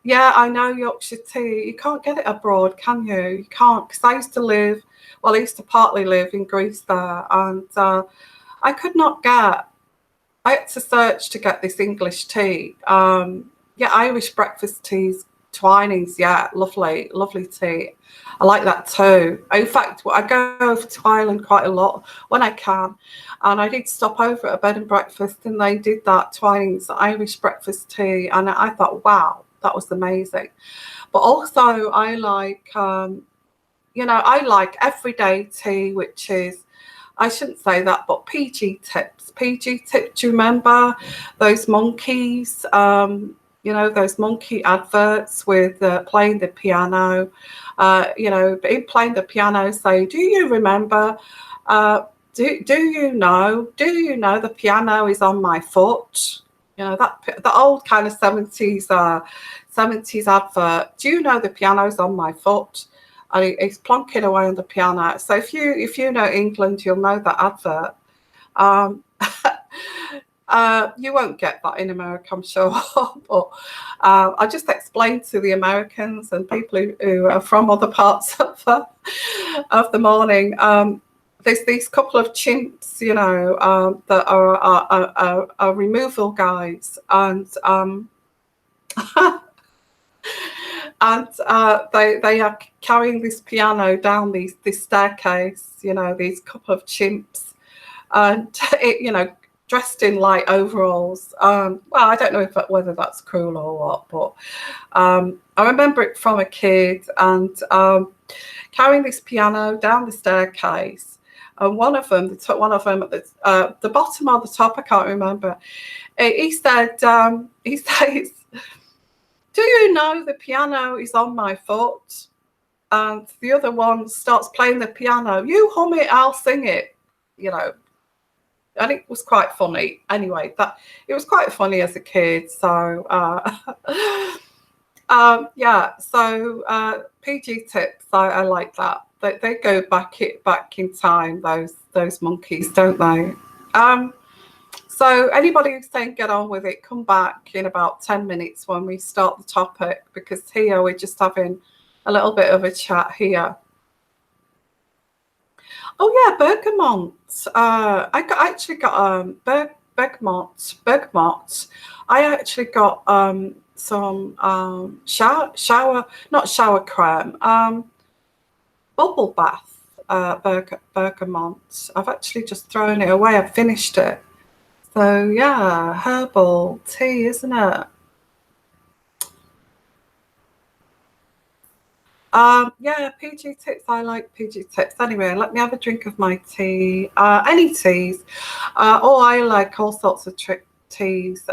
Yeah, I know Yorkshire tea. You can't get it abroad, can you? You can't, because I used to live, well, I used to partly live in Greece there, and I could not get, I had to search to get this English tea. Yeah, Irish breakfast teas, Twinings, yeah, lovely, lovely tea. I like that too. In fact, I go over to Ireland quite a lot when I can, and I did stop over at a bed and breakfast, and they did that Twinings Irish breakfast tea, and I thought, wow, that was amazing. But also, I like, I like everyday tea, which is, I shouldn't say that, but PG tips. PG tips. Do you remember those monkeys? Those monkey adverts with playing the piano. Playing the piano, say, "Do you remember? Do you know the piano is on my foot?" You know that the old kind of 70s advert. Do you know the piano's on my foot? And he's plonking away on the piano. So if you know England, you'll know that advert. Um, you won't get that in America, I'm sure. But I just explained to the Americans and people who are from other parts of the morning. There's these couple of chimps, that are removal guys, and they are carrying this piano down this staircase. These couple of chimps, and dressed in light overalls. Well, I don't know whether that's cruel or what, but I remember it from a kid, and carrying this piano down the staircase. And one of them at the bottom or the top, I can't remember. He said, he says, "Do you know the piano is on my foot?" And the other one starts playing the piano. "You hum it, I'll sing it." You know, and it was quite funny. Anyway, that it was quite funny as a kid. So yeah. So PG tips, I like that. They go back in time. Those monkeys, don't they? So anybody who's saying get on with it, come back in about 10 minutes when we start the topic, because here we're just having a little bit of a chat here. Oh yeah, bergamot. Actually got bergamot. I actually got some shower not shower creme, bubble bath bergamot. I've actually just thrown it away. I've finished it. So yeah, herbal tea, isn't it? Yeah, PG tips. I like PG tips. Anyway, let me have a drink of my tea. Any teas. I like all sorts of teas.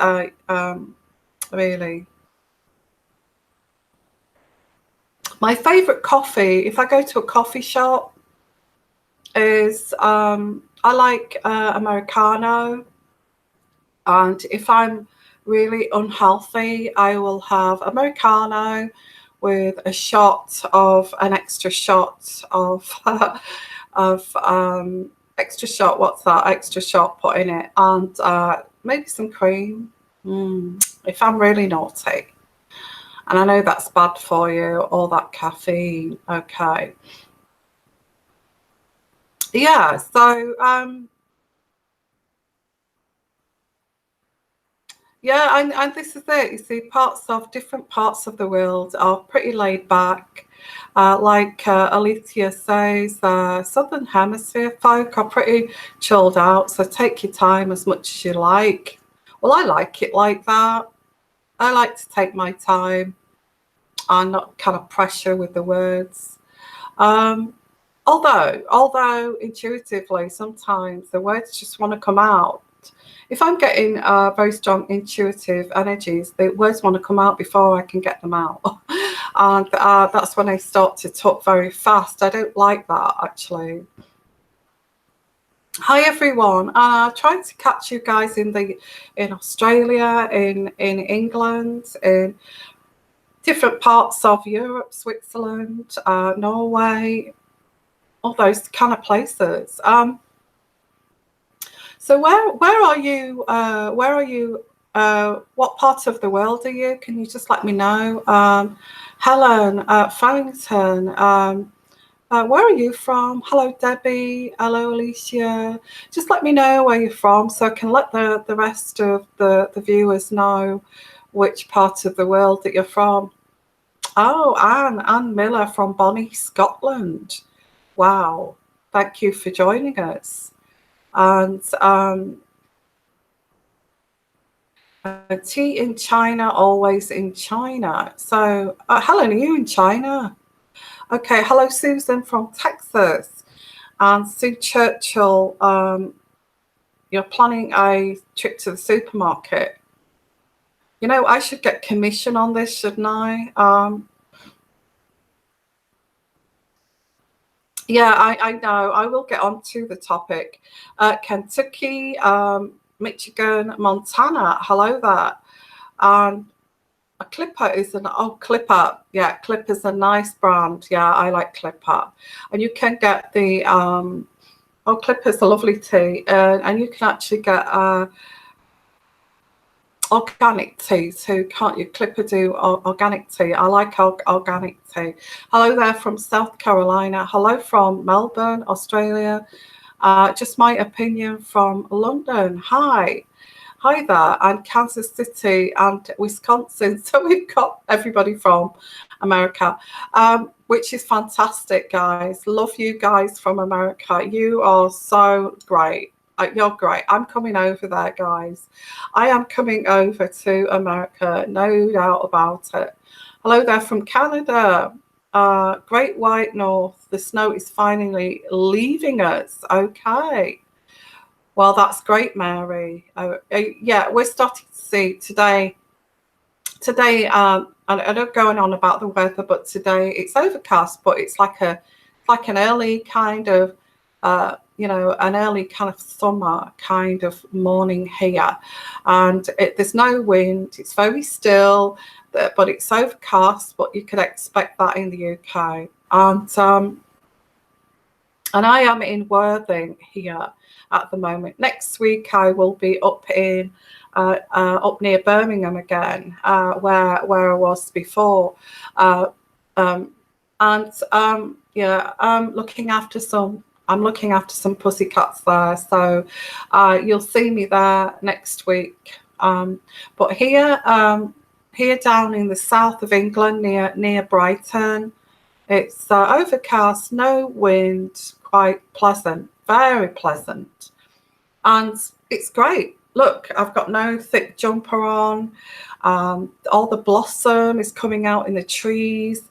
Really. My favourite coffee, if I go to a coffee shop, is I like Americano. And if I'm really unhealthy, I will have Americano with an extra shot of extra shot. What's that? Extra shot put in it, and maybe some cream. If I'm really naughty, and I know that's bad for you, all that caffeine. Okay, yeah. So yeah, and this is it. You see, different parts of the world are pretty laid back. Like Alicia says, Southern Hemisphere folk are pretty chilled out, so take your time as much as you like. Well, I like it like that. I like to take my time and not kind of pressure with the words. Um, although intuitively, sometimes the words just want to come out. If I'm getting very strong intuitive energies, the words want to come out before I can get them out. And that's when I start to talk very fast. I don't like that, actually. Hi everyone. Trying to catch you guys in Australia, in England, in different parts of Europe, Switzerland, Norway, all those kind of places. So where are you what part of the world are you? Can you just let me know? Helen, Farrington, where are you from? Hello, Debbie. Hello, Alicia. Just let me know where you're from so I can let the rest of the viewers know which part of the world that you're from. Oh, Anne Miller from Bonnie, Scotland. Wow. Thank you for joining us. And tea in China, always in China. So, Helen, are you in China? Okay. Hello, Susan from Texas. And Sue Churchill, you're planning a trip to the supermarket. You know, I should get commission on this, shouldn't I? Yeah, I know. I will get on to the topic. Kentucky, Michigan, Montana. Hello there. And a Clipper is Clipper. Yeah, Clipper's a nice brand. Yeah, I like Clipper. And you can get the Clipper's a lovely tea, and you can actually get organic tea too, can't you? Clipper do organic tea. I like organic tea. Hello there from South Carolina. Hello from Melbourne, Australia. Just my opinion from London. Hi. Hi there. And Kansas City and Wisconsin. So we've got everybody from America, which is fantastic, guys. Love you guys from America. You are so great. You're great. I'm coming over there, guys. I am coming over to America, no doubt about it. Hello there from Canada. Great White North. The snow is finally leaving us. Okay. Well, that's great, Mary. Yeah, we're starting to see today. Today, I don't going on about the weather, but today it's overcast, but it's like an early kind of an early kind of summer kind of morning here, and there's no wind. It's very still, but it's overcast. But you could expect that in the UK, and I am in Worthing here at the moment. Next week I will be up in up near Birmingham again, where I was before, yeah, I'm looking after some pussycats there, so you'll see me there next week. But here down in the south of England, near Brighton, it's overcast, no wind, quite pleasant, very pleasant, and it's great. Look, I've got no thick jumper on. All the blossom is coming out in the trees.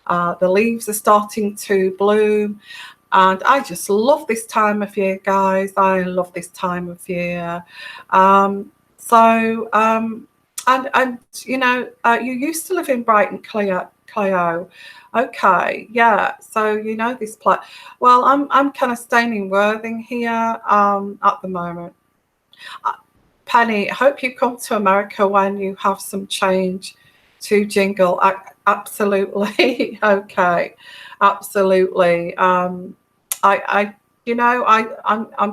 The leaves are starting to bloom. And I just love this time of year, guys. I love this time of year. And you used to live in Brighton, Clio. Okay, yeah. So you know this place. Well, I'm kind of staying in Worthing here at the moment. Penny, I hope you come to America when you have some change to jingle. Absolutely. Okay. Absolutely. I'm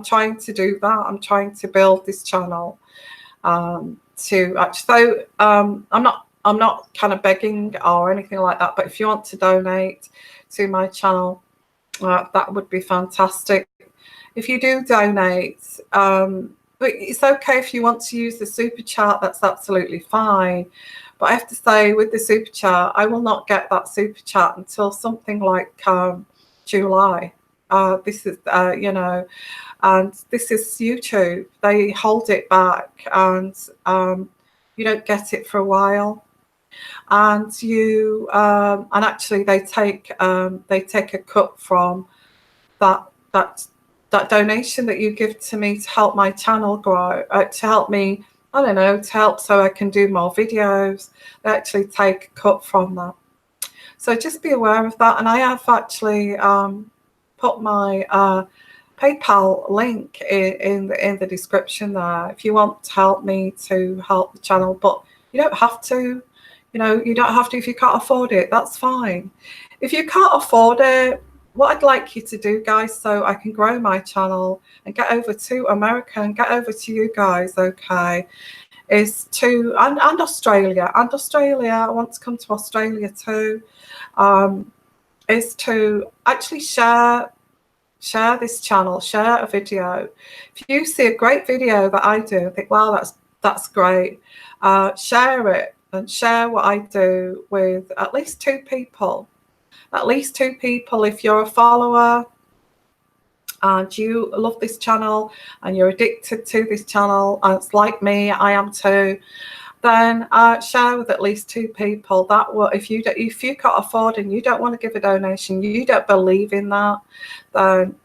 trying to do that. I'm trying to build this channel to actually. So I'm not kind of begging or anything like that. But if you want to donate to my channel, that would be fantastic. If you do donate, but it's okay if you want to use the super chat. That's absolutely fine. But I have to say, with the super chat, I will not get that super chat until something like July. This is, and this is YouTube. They hold it back, and you don't get it for a while. And actually, they take a cut from that donation that you give to me to help my channel grow, to help me, I don't know, to help so I can do more videos. They actually take a cut from that. So just be aware of that. And I have actually put my PayPal link in the description there if you want to help me to help the channel. But you don't have to. You don't have to if you can't afford it. That's fine. If you can't afford it, what I'd like you to do, guys, so I can grow my channel and get over to America and get over to you guys, okay, is to, and Australia, I want to come to Australia too, is to actually share this channel, share a video. If you see a great video that I do, think, wow, that's great, share it, and share what I do with at least 2 people. At least 2 people. If you're a follower and you love this channel and you're addicted to this channel, and it's like me, I am too, then share with at least 2 people. That will, if you can't afford and you don't want to give a donation, you don't believe in that, then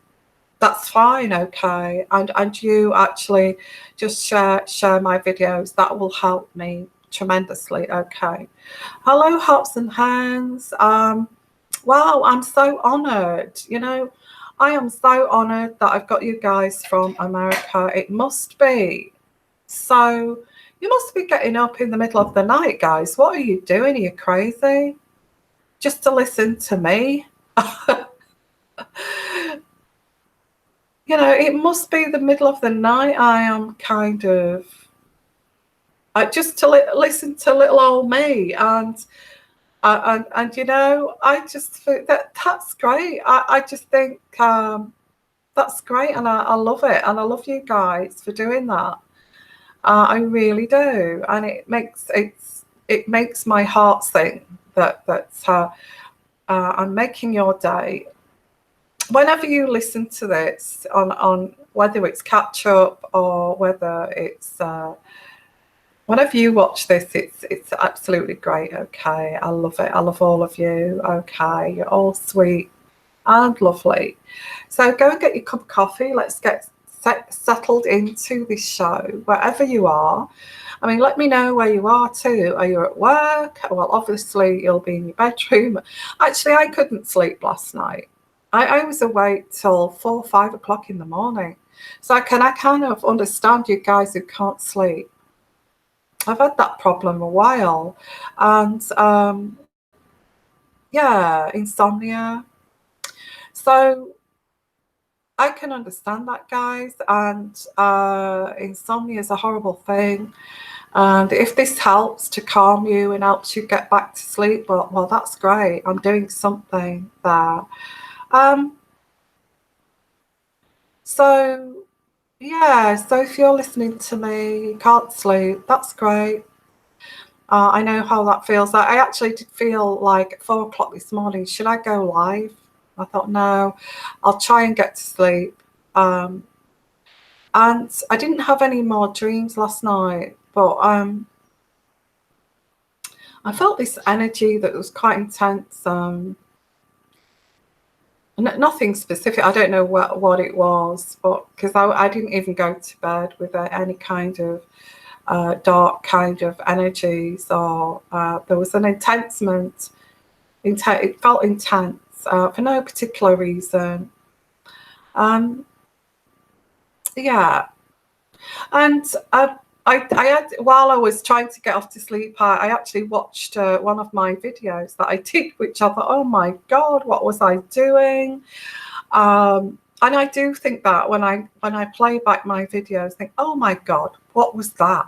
that's fine, okay. And you actually just share my videos. That will help me tremendously, okay. Hello, hearts and hands. Wow, I'm so honored. You know, I am so honored that I've got you guys from America. It must be so, you must be getting up in the middle of the night, guys. What are you doing? Are you crazy? Just to listen to me? You know, it must be the middle of the night. I am kind of just to listen to little old me, and you know, I just think that's great. I just think that's great, and I love it, and I love you guys for doing that. I really do, and it makes my heart sing that I'm making your day. Whenever you listen to this on whether it's catch up or whether it's whenever you watch this, it's absolutely great, okay. I love it. I love all of you, okay. You're all sweet and lovely. So go and get your cup of coffee. Let's get settled into this show, wherever you are. I mean, let me know where you are too. Are you at work? Well, obviously you'll be in your bedroom. Actually, I couldn't sleep last night. I was awake till 4 or 5 o'clock in the morning. So I kind of understand you guys who can't sleep. I've had that problem a while. And yeah, insomnia. So I can understand that, guys. And insomnia is a horrible thing. And if this helps to calm you and helps you get back to sleep, well, that's great. I'm doing something there. So yeah, so if you're listening to me, you can't sleep, that's great. I know how that feels. I actually did feel like at 4 o'clock this morning, should I go live? I thought, no, I'll try and get to sleep. And I didn't have any more dreams last night, but I felt this energy that was quite intense. Nothing specific. I don't know what it was, but because I didn't even go to bed with any kind of dark kind of energies, or there was an intensement. It felt intense for no particular reason. Yeah, and I had, while I was trying to get off to sleep, I actually watched one of my videos that I did, which I thought, oh my God, what was I doing? And I do think that when I play back my videos, think, oh my God, what was that?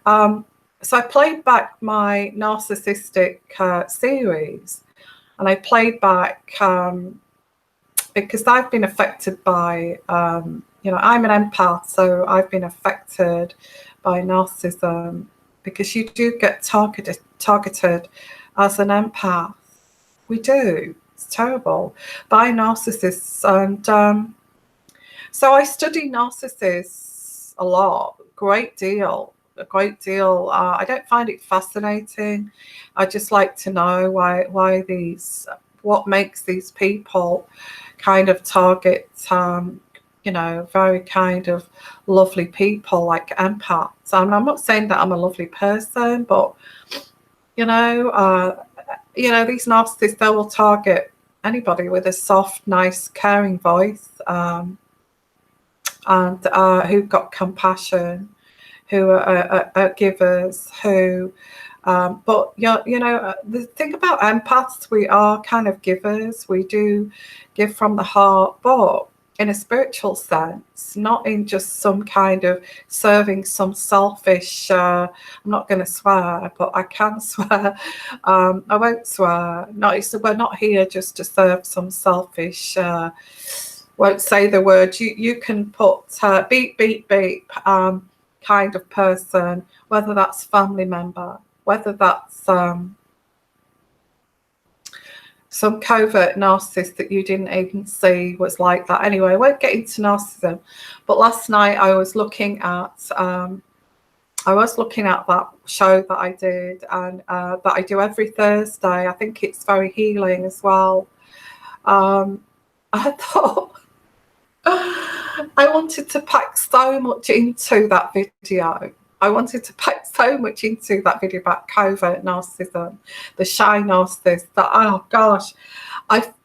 So I played back my narcissistic series, and I played back because I've been affected by, you know, I'm an empath, so I've been affected by narcissism, because you do get targeted as an empath. We do. It's terrible. By narcissists. And so I study narcissists a lot, a great deal. I don't find it fascinating. I just like to know why what makes these people kind of target you know, very kind of lovely people like empaths. I mean, I'm not saying that I'm a lovely person, but you know, these narcissists, they will target anybody with a soft, nice, caring voice, and who've got compassion, who are givers, who. But you know, the thing about empaths, we are kind of givers. We do give from the heart, but in a spiritual sense, not in just some kind of serving some selfish, I'm not going to swear, but I can swear. I won't swear. No, we're not here just to serve some selfish, won't say the word. You can put beep, beep, beep kind of person, whether that's family member, whether that's some covert narcissist that you didn't even see was like that. Anyway, I won't get into narcissism, but last night I was looking at that show that I did, and that I do every Thursday. I think it's very healing as well. I thought I wanted to pack so much into that video. I wanted to pack so much into that video about covert narcissism, the shy narcissist. That, oh gosh,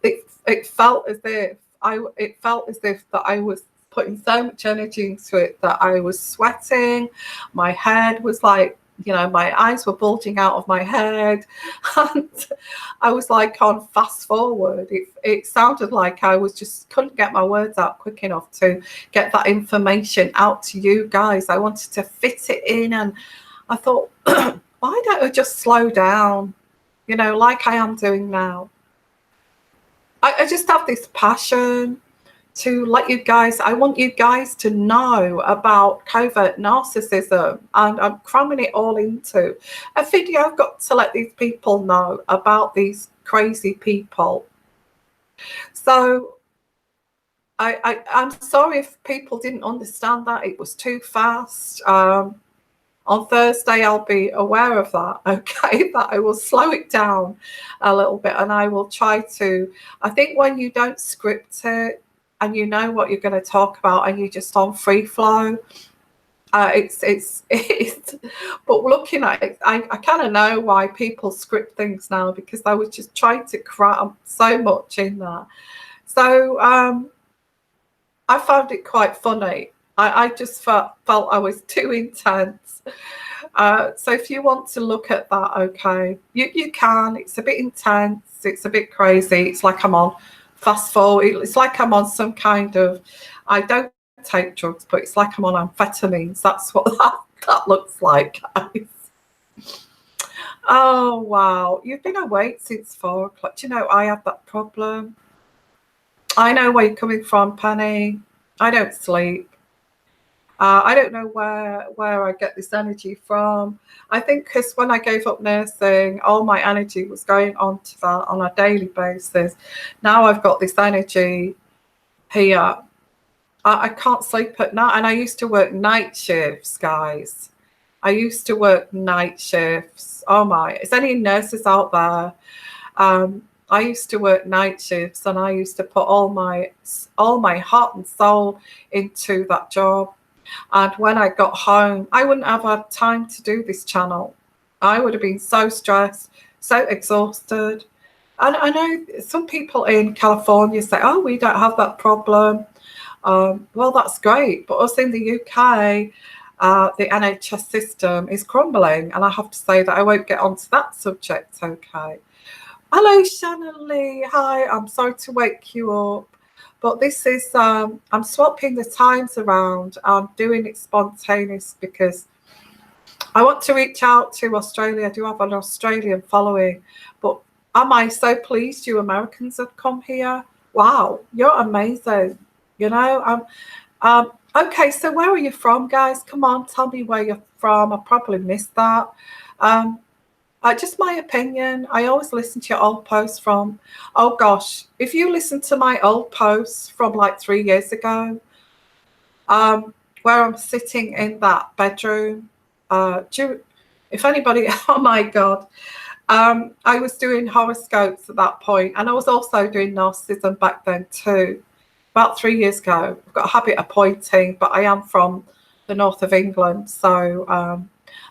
it felt as if that I was putting so much energy into it that I was sweating. My head was like, my eyes were bulging out of my head, and I was like on fast forward. It sounded like I was just couldn't get my words out quick enough to get that information out to you guys. I wanted to fit it in, and I thought, why don't I just slow down, like I am doing now? I just have this passion to let you guys, I want you guys to know about covert narcissism, and I'm cramming it all into a video. I've got to let these people know about these crazy people. So I'm sorry if people didn't understand that. It was too fast. On Thursday, I'll be aware of that, okay, that I will slow it down a little bit, and I will try to, I think when you don't script it, and you know what you're going to talk about, and you're just on free flow, it's but looking at it, I kind of know why people script things now, because I was just trying to cram so much in there. So I found it quite funny. I just felt I was too intense. So if you want to look at that, okay, you can. It's a bit intense. It's a bit crazy. It's like I'm on fast forward. It's like I'm on some kind of, I don't take drugs, but it's like I'm on amphetamines. That's what that looks like, guys. Oh, wow. You've been awake since 4 o'clock. Do you know, I have that problem. I know where you're coming from, Penny. I don't sleep. I don't know where I get this energy from. I think because when I gave up nursing, all my energy was going on to that on a daily basis. Now I've got this energy here. I can't sleep at night. And I used to work night shifts, guys. I used to work night shifts. Oh my, is any nurses out there? I used to work night shifts, and I used to put all my heart and soul into that job. And when I got home, I wouldn't have had time to do this channel. I would have been so stressed, so exhausted. And I know some people in California say, oh, we don't have that problem. Well, that's great. But us in the UK, the NHS system is crumbling. And I have to say that I won't get onto that subject, okay? Hello, Shannon Lee. Hi, I'm sorry to wake you up. But this is, I'm swapping the times around. I'm doing it spontaneous because I want to reach out to Australia. I do have an Australian following. But am I so pleased you Americans have come here? Wow, you're amazing. Okay, so where are you from, guys? Come on, tell me where you're from. I probably missed that. Just my opinion. I always listen to your old posts from, oh gosh, if you listen to my old posts from like 3 years ago, where I'm sitting in that bedroom, if anybody, oh my God, I was doing horoscopes at that point, and I was also doing narcissism back then too, about 3 years ago. I've got a habit of pointing, but I am from the north of England, so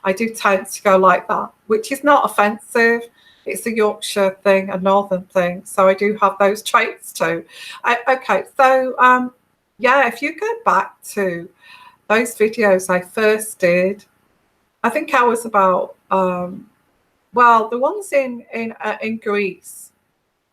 I do tend to go like that, which is not offensive. It's a Yorkshire thing, a northern thing. So I do have those traits too. Okay, so yeah, if you go back to those videos I first did, I think I was about, well, the ones in Greece,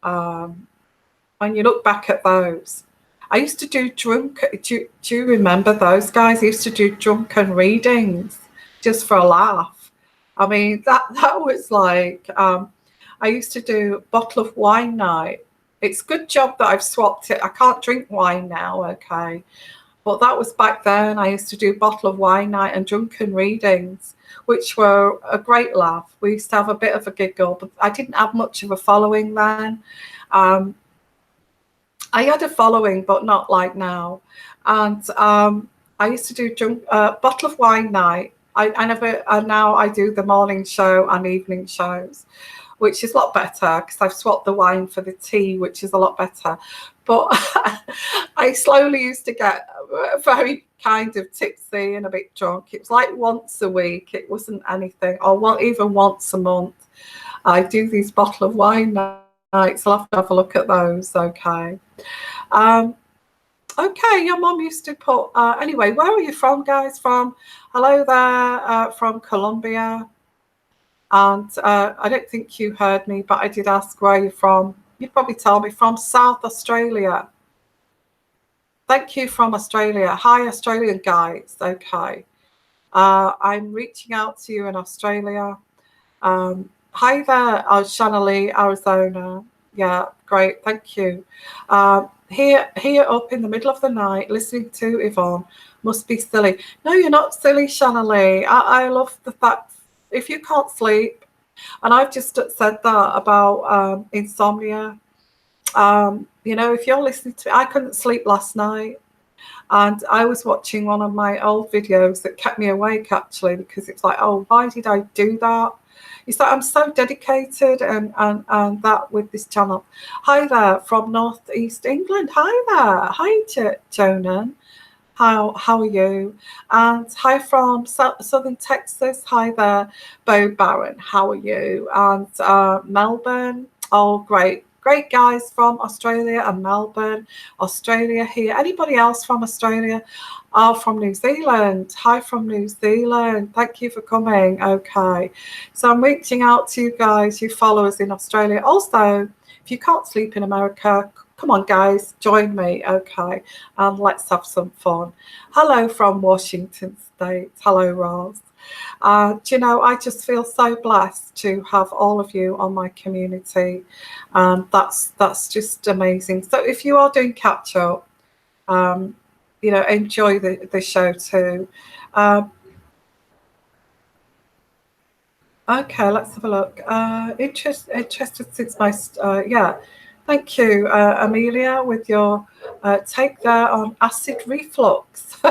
when you look back at those, I used to do do you remember those guys? I used to do drunken readings just for a laugh. I mean, that was like, I used to do bottle of wine night. It's a good job that I've swapped it. I can't drink wine now, okay? But that was back then. I used to do bottle of wine night and drunken readings, which were a great laugh. We used to have a bit of a giggle, but I didn't have much of a following then. Um, I had a following, but not like now. And I used to do bottle of wine night. I never, and now I do the morning show and evening shows, which is a lot better because I've swapped the wine for the tea, which is a lot better. But I slowly used to get very kind of tipsy and a bit drunk. It was like once a week. It wasn't anything, or even once a month. I do these bottle of wine nights. I'll have to have a look at those. Okay. Okay, your mum used to put, anyway, where are you from, guys? From, hello there, from Colombia. And I don't think you heard me, but I did ask where you're from. You'd probably tell me from South Australia. Thank you from Australia. Hi, Australian guys. Okay. I'm reaching out to you in Australia. Hi there, Shanley, Arizona. Yeah, great. Thank you. Here up in the middle of the night, listening to Yvonne must be silly. No, you're not silly, Shanley. I love the fact if you can't sleep, and I've just said that about insomnia. You know, if you're listening to, I couldn't sleep last night, and I was watching one of my old videos that kept me awake actually because it's like, oh, why did I do that? It's like I'm so dedicated and that with this channel. Hi there from Northeast England. Hi there. Hi, Jonan. How are you? And hi from Southern Texas. Hi there, Bo Barron. How are you? And Melbourne. Oh, great. Great guys from Australia and Melbourne, Australia here. Anybody else from Australia? From New Zealand. Hi from New Zealand. Thank you for coming. Okay. So I'm reaching out to you guys, you followers in Australia. Also, if you can't sleep in America, come on, guys, join me. Okay. And let's have some fun. Hello from Washington State. Hello, Ross. Do you know, I just feel so blessed to have all of you on my community. That's just amazing. So if you are doing catch up, you know, enjoy the show too. Okay, let's have a look. Interested since my yeah. Thank you, Amelia, with your take there on acid reflux.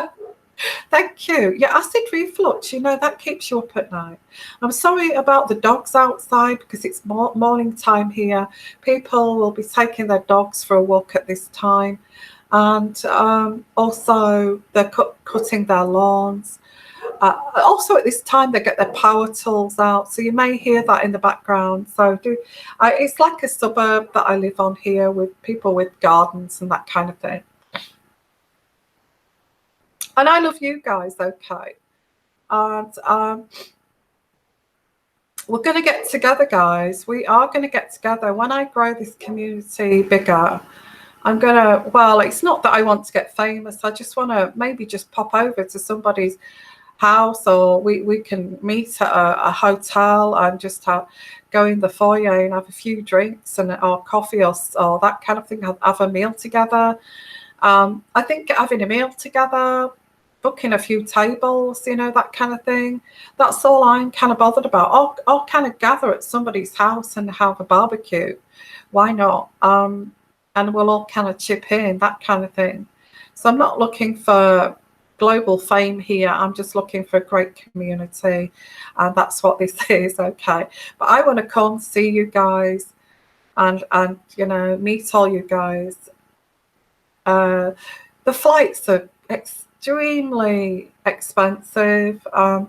Thank you. Yeah, acid reflux, you know, that keeps you up at night. I'm sorry about the dogs outside because it's morning time here. People will be taking their dogs for a walk at this time. And also they're cutting their lawns. Also at this time they get their power tools out, so you may hear that in the background. So it's like a suburb that I live on here with people with gardens and that kind of thing. And I love you guys, okay. And we're going to get together, guys. We are going to get together. When I grow this community bigger, I'm going to, well, it's not that I want to get famous. I just want to maybe just pop over to somebody's house, or we can meet at a hotel and just go in the foyer and have a few drinks or coffee or that kind of thing, have a meal together. I think having a meal together, booking a few tables, you know, that kind of thing. That's all I'm kind of bothered about. I'll kind of gather at somebody's house and have a barbecue. Why not? And we'll all kind of chip in, that kind of thing. So I'm not looking for global fame here. I'm just looking for a great community. And that's what this is, okay. But I want to come see you guys and you know, meet all you guys. The flights are extremely expensive. I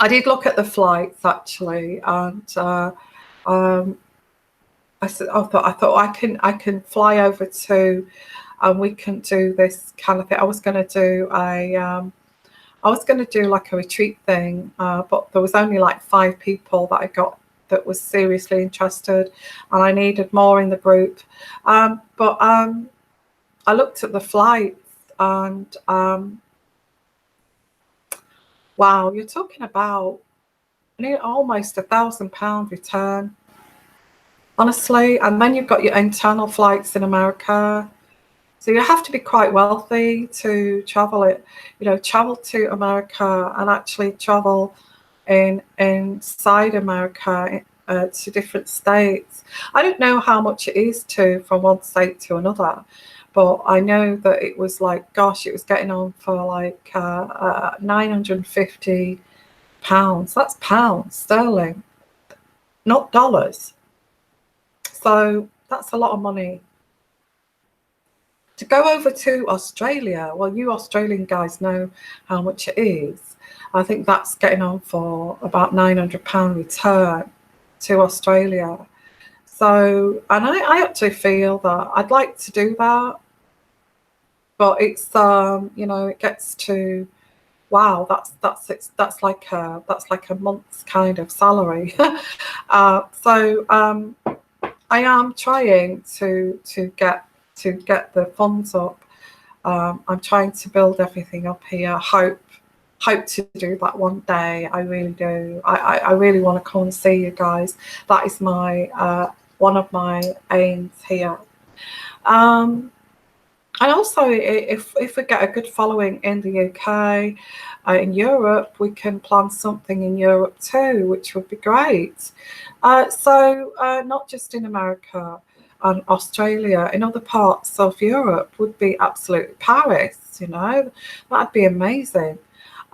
did look at the flights actually, and I thought I can fly over to, and we can do this kind of thing. I was going to do like a retreat thing, but there was only like 5 people that I got that was seriously interested, and I needed more in the group. I looked at the flights, and wow, you're talking about almost £1,000 return, honestly. And then you've got your internal flights in America. So you have to be quite wealthy to travel it, travel to America and actually travel inside America to different states. I don't know how much it is from one state to another, but I know that it was like, gosh, it was getting on for like £950. That's pounds sterling, not dollars. So that's a lot of money. To go over to Australia, well, you Australian guys know how much it is. I think that's getting on for about £900 return to Australia. So, and I actually feel that I'd like to do that, but it's it gets to, wow, that's like a month's kind of salary. So I am trying to get the funds up. I'm trying to build everything up here. Hope to do that one day. I really do. I really want to come and see you guys. That is my one of my aims here. And also, if we get a good following in the UK, in Europe, we can plan something in Europe too, which would be great. So not just in America and Australia, in other parts of Europe would be absolutely Paris, that'd be amazing.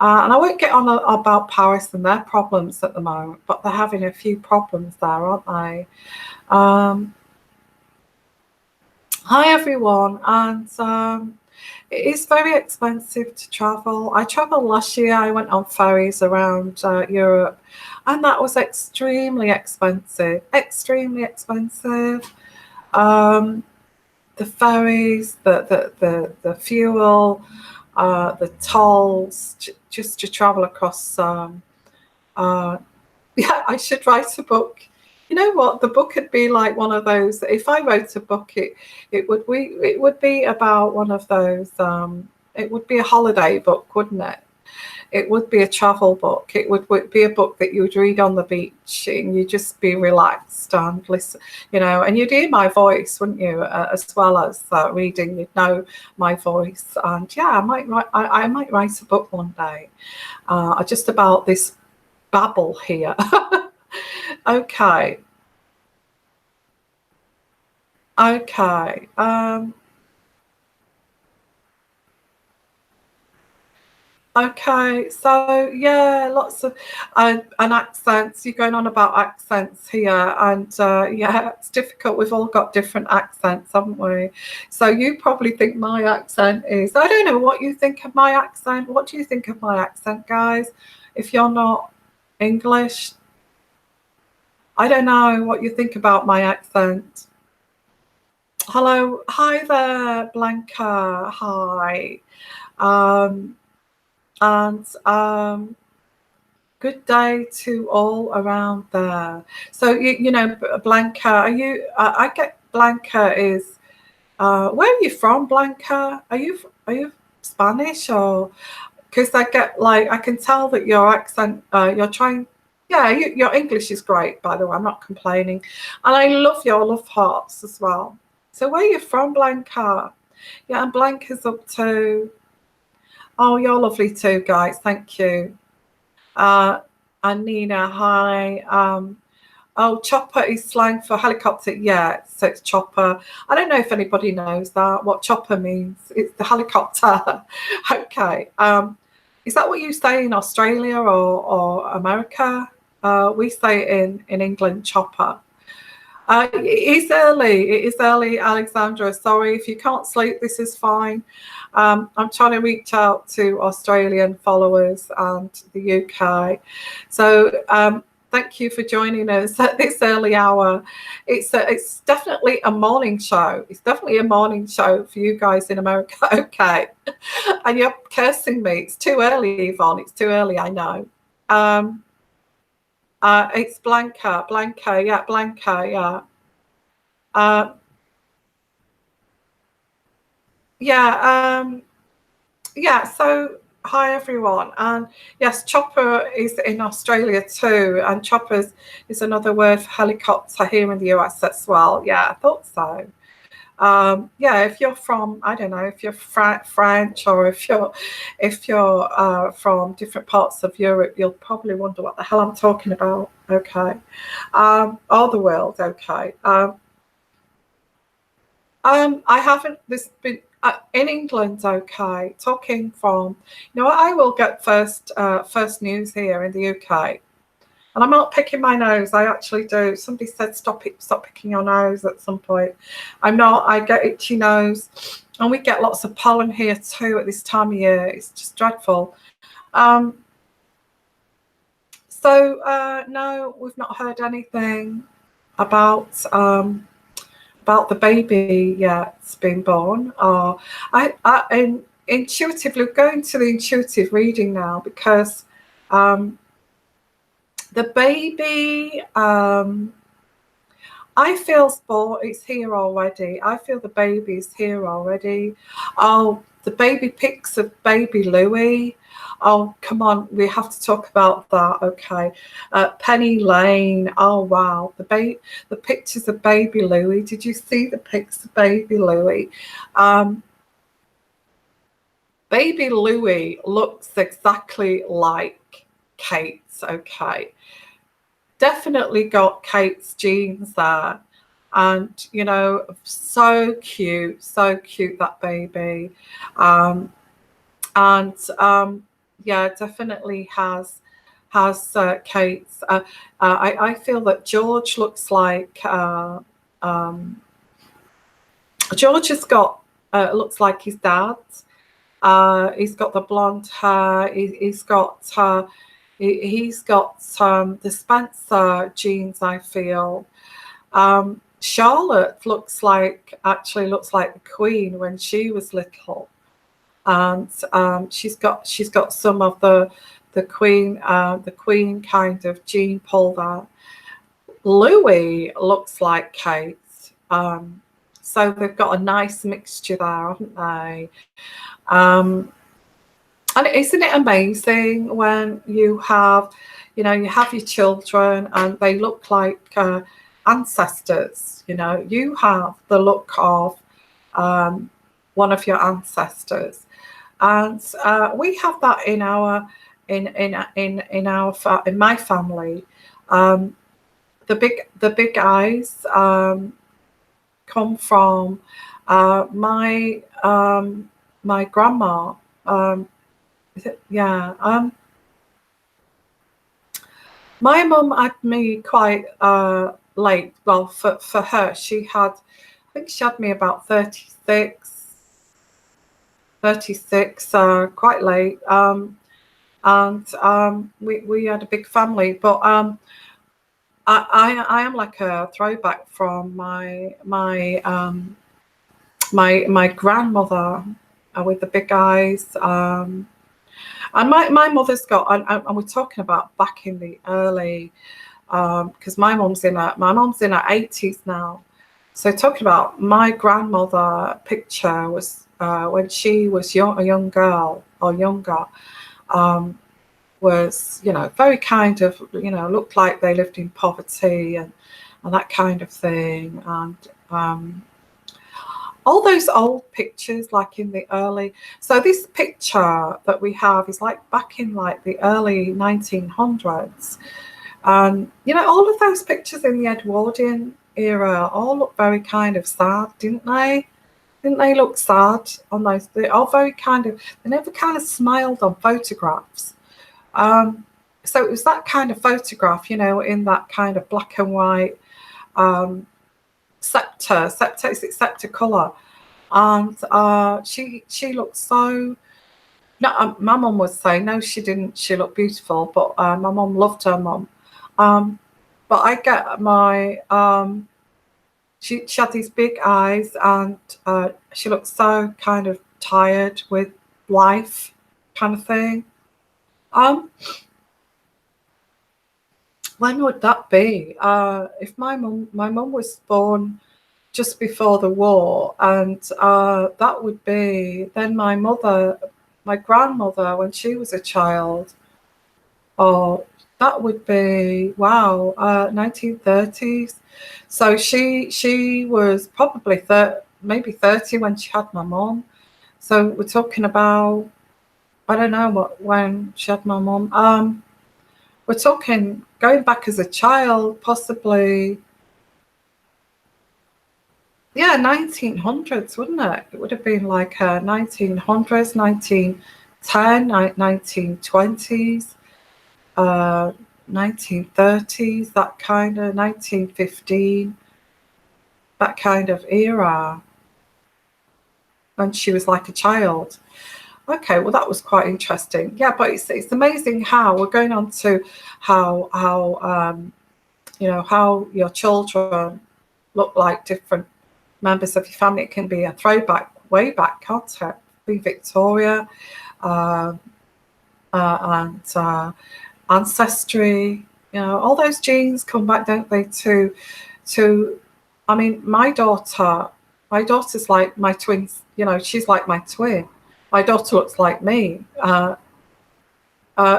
And I won't get on about Paris and their problems at the moment, but they're having a few problems there, aren't they? Hi everyone, and it is very expensive to travel. I travelled last year. I went on ferries around Europe, and that was extremely expensive. Extremely expensive. The ferries, the fuel, the tolls, just to travel across. Yeah, I should write a book. You know what? The book would be like one of those. If I wrote a book, it would be about one of those. It would be a holiday book, wouldn't it? It would be a travel book. It would be a book that you would read on the beach, and you'd just be relaxed and listen, and you'd hear my voice, wouldn't you? As well as reading, you'd know my voice. And yeah, I might write a book one day, just about this babble here. Okay. Okay. Okay. So yeah, lots of and accents. You're going on about accents here, and yeah, it's difficult. We've all got different accents, haven't we? So you probably think my accent is. I don't know what you think of my accent. What do you think of my accent, guys? If you're not English, I don't know what you think about my accent. Hello, hi there, Blanca. Hi, um, and good day to all around there. So Blanca, are you? I get Blanca is. Where are you from, Blanca? Are you Spanish, or because I get like I can tell that your accent. You're trying. Yeah, your English is great, by the way. I'm not complaining, and I love your love hearts as well. So where are you from, Blanca? Yeah, and Blanca's up to. Oh, you're lovely too, guys. Thank you. Uh, and Nina, hi. Oh, chopper is slang for helicopter. Yeah, so it's chopper. I don't know if anybody knows that, what chopper means. It's the helicopter. Okay. Is that what you say in Australia or America? We say in England, chopper. It is early. It is early, Alexandra. Sorry if you can't sleep. This is fine. I'm trying to reach out to Australian followers and the UK. So thank you for joining us at this early hour. It's definitely a morning show. It's definitely a morning show for you guys in America. Okay. And you're cursing me. It's too early, Yvonne. It's too early, I know. It's Blanca, yeah, Blanca, yeah. Uh, yeah, yeah. So hi everyone, and yes, chopper is in Australia too, and choppers is another word for helicopter here in the US as well. Yeah, I thought so. Yeah, if you're from, I don't know, if you're French, or if you're from different parts of Europe, you'll probably wonder what the hell I'm talking about. Okay, or the world. Okay. I haven't. This been in England. Okay, talking from. You know what? I will get first news here in the UK. And I'm not picking my nose. I actually do. Somebody said stop picking your nose at some point. I'm not. I get itchy nose, and we get lots of pollen here too at this time of year. It's just dreadful. Um, so no, we've not heard anything about about the baby yet being born. And intuitively going to the intuitive reading now, because the baby. I feel sport, it's here already. I feel the baby is here already. Oh, the baby pics of baby Louis. Oh, come on, we have to talk about that. Okay, Penny Lane. Oh wow, the pictures of baby Louis. Did you see the pics of baby Louis? Baby Louis looks exactly like Kate. Okay, definitely got Kate's genes there. And, you know, so cute, that baby. Um, and yeah, definitely has Kate's. I feel that George looks like George has got looks like his dad. He's got the blonde hair. He's got he's got the Spencer genes, I feel. Charlotte actually looks like the Queen when she was little, and she's got some of the Queen kind of gene pool there. Louis looks like Kate. So they've got a nice mixture there, haven't they? And isn't it amazing when you have, you know, you have your children and they look like ancestors? You know, you have the look of one of your ancestors, and we have that in our in my family. The big eyes come from my grandma. Yeah. My mum had me quite late. Well, for her, I think she had me about 36, quite late. And we had a big family, but I am like a throwback from my grandmother with the big eyes. And my mother's got, and we're talking about back in the early, because my mom's in her 80s now. So talking about my grandmother picture was when she was a young girl or younger, was, you know, very kind of, you know, looked like they lived in poverty and that kind of thing. And all those old pictures, like in the early, so this picture that we have is like back in like the early 1900s, and you know, all of those pictures in the Edwardian era all look very kind of sad, didn't they look sad on those? They're all very kind of, they never kind of smiled on photographs. So it was that kind of photograph, you know, in that kind of black and white scepter, is it scepter colour? And she looked so. No, my mum would say no, she didn't. She looked beautiful, but my mum loved her mum. But I get my she had these big eyes, and she looked so kind of tired with life, kind of thing. When would that be? If my mum was born just before the war, and that would be then my mother, my grandmother, when she was a child. Oh, that would be wow, 1930s. So she was probably maybe 30 when she had my mom. So we're talking about, I don't know what when she had my mom. We're talking going back as a child, possibly, yeah, 1900s, wouldn't it? It would have been like 1900s, 1910, 1920s, 1930s, that kind of 1915, that kind of era, when she was like a child. Okay, well, that was quite interesting. Yeah, but it's amazing how we're going on to how how your children look like different members of your family. It can be a throwback way back, can't it? Be Victoria, uh, and ancestry. All those genes come back, don't they? To, I mean, my daughter's like my twins. She's like my twin. My daughter looks like me.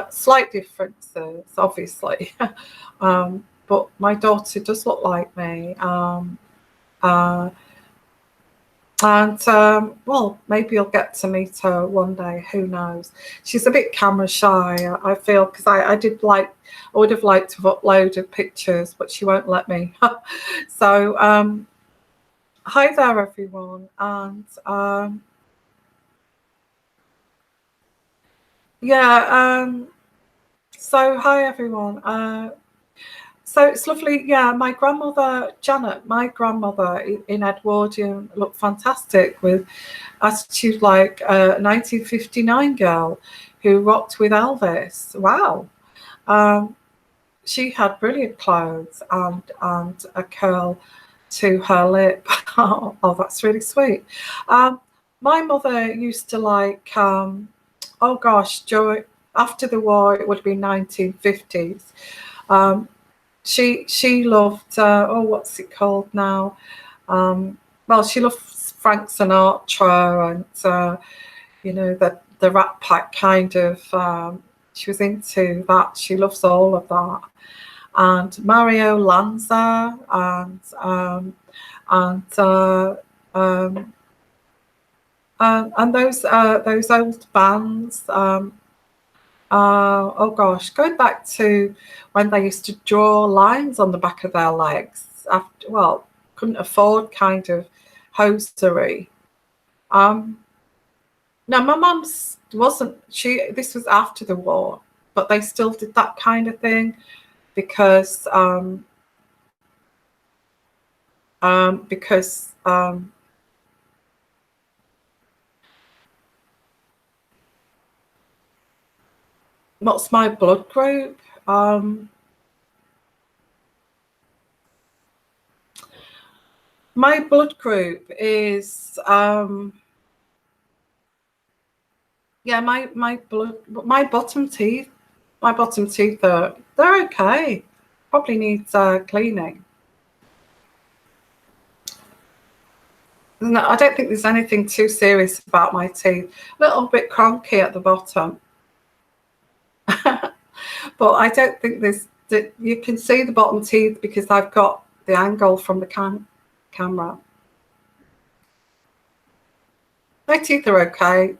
Slight differences, obviously, but my daughter does look like me. Uh, and well, maybe you'll get to meet her one day. Who knows? She's a bit camera shy, I feel, because I would have liked to have uploaded pictures, but she won't let me. So hi there, everyone, and yeah. So hi, everyone. So it's lovely. Yeah, my grandmother, Janet, my grandmother in Edwardian looked fantastic with attitude like a 1959 girl who rocked with Elvis. Wow. She had brilliant clothes and a curl to her lip. Oh, that's really sweet. My mother used to like, oh gosh, after the war, it would have been 1950s. She loved what's it called now? Well, she loves Frank Sinatra and the Rat Pack kind of. She was into that. She loves all of that, and Mario Lanza and and those old bands. Oh gosh, going back to when they used to draw lines on the back of their legs after, well, couldn't afford kind of hosiery. No, my mum's wasn't. This was after the war, but they still did that kind of thing because because what's my blood group? My blood group is yeah, my bottom teeth, they're okay. Probably needs cleaning. No, I don't think there's anything too serious about my teeth. A little bit cronky at the bottom, but I don't think you can see the bottom teeth because I've got the angle from the camera. My teeth are okay,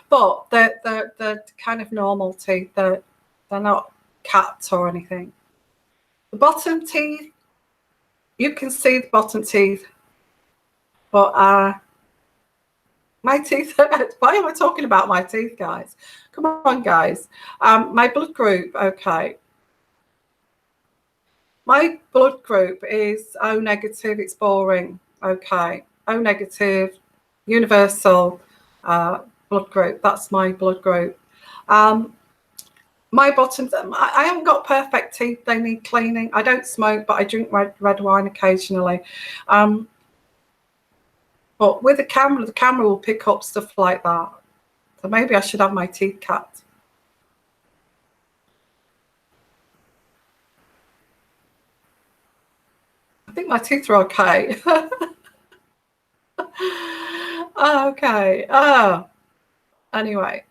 but they're kind of normal teeth. They're not cats or anything. The bottom teeth, you can see the bottom teeth, but my teeth. Why am I talking about my teeth, guys? Come on, guys. My blood group. Okay. My blood group is O negative. It's boring. Okay. O negative, universal blood group. That's my blood group. My bottoms, I haven't got perfect teeth. They need cleaning. I don't smoke, but I drink red wine occasionally. But with the camera will pick up stuff like that. So maybe I should have my teeth cut. think my teeth are okay. Okay. Anyway.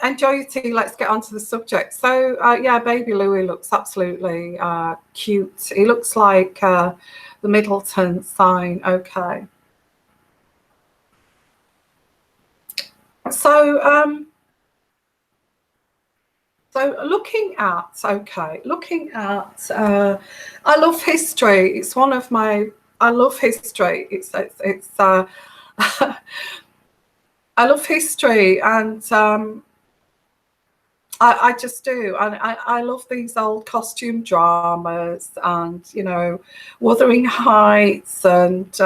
Enjoy your tea. Let's get on to the subject. So, yeah, baby Louis looks absolutely cute. He looks like the Middleton sign. Okay. So, looking at, I love history. It's one of my, I love history. I love history, and I just do. And I love these old costume dramas, and, you know, Wuthering Heights, and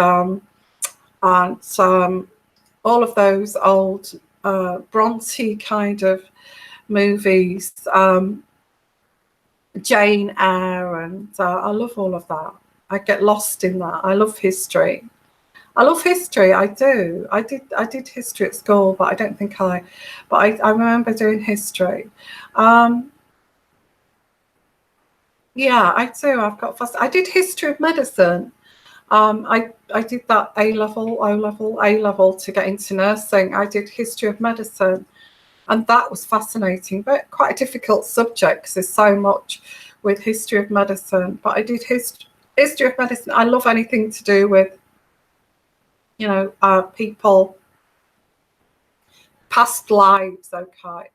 all of those old Bronte kind of movies, Jane Eyre, and I love all of that. I get lost in that. I love history. I love history. I do. I did history at school, but I don't think I remember doing history. Yeah, I do. I did history of medicine. I did that A level, O level, A level to get into nursing. I did history of medicine, and that was fascinating, but quite a difficult subject because there's so much with history of medicine. But I did history of medicine. I love anything to do with, you know, people, past lives. Okay,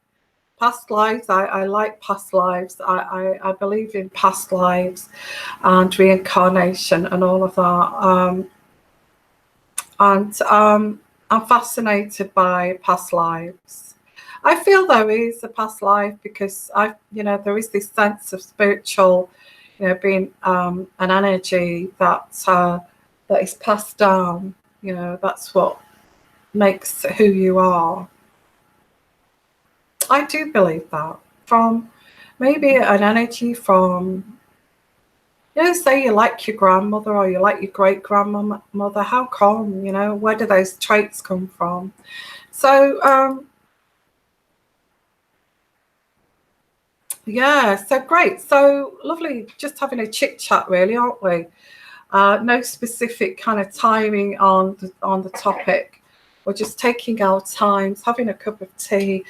past lives. I like past lives. I believe in past lives and reincarnation and all of that. I'm fascinated by past lives. I feel there is a past life because there is this sense of spiritual, being an energy that is passed down. That's what makes who you are. I do believe that, from maybe an energy from, say you like your grandmother or you like your great grandmother. How come? Where do those traits come from? So yeah, so great, so lovely, just having a chit chat, really, aren't we? No specific kind of timing on the topic. We're just taking our times, having a cup of tea,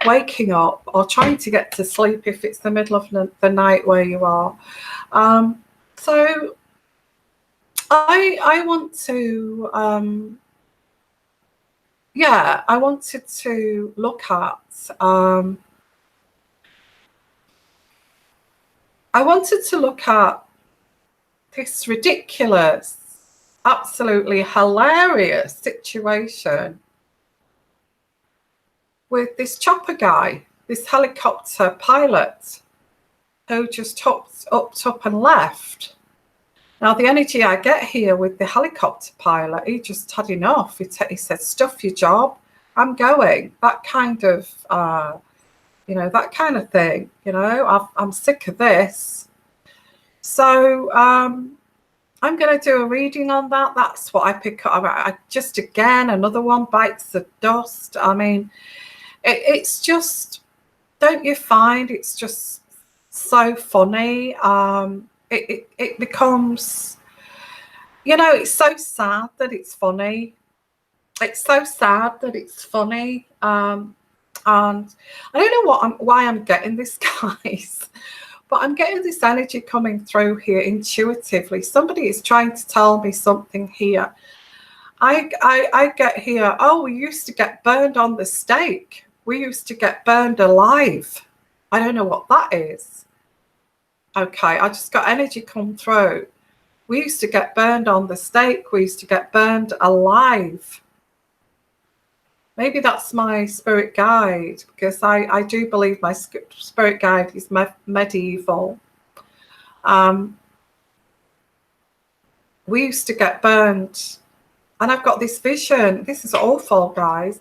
waking up, or trying to get to sleep if it's the middle of the night where you are. So I want to, I wanted to look at, this ridiculous, absolutely hilarious situation with this chopper guy, this helicopter pilot, who just hopped up and left. Now, the energy I get here with the helicopter pilot, he just had enough. He said, "Stuff your job, I'm going." That kind of, that kind of thing. I'm sick of this. So I'm going to do a reading on that. That's what I pick up. Just again, another one bites the dust. I mean, it's just, don't you find it's just so funny? It becomes, it's so sad that it's funny. It's so sad that it's funny. And I don't know why I'm getting this, guys. But I'm getting this energy coming through here intuitively. Somebody is trying to tell me something here. I get here, oh, we used to get burned on the stake. We used to get burned alive. I don't know what that is. Okay, I just got energy come through. We used to get burned on the stake. We used to get burned alive. Maybe that's my spirit guide, because I do believe my spirit guide is medieval. We used to get burned, and I've got this vision. This is awful, guys.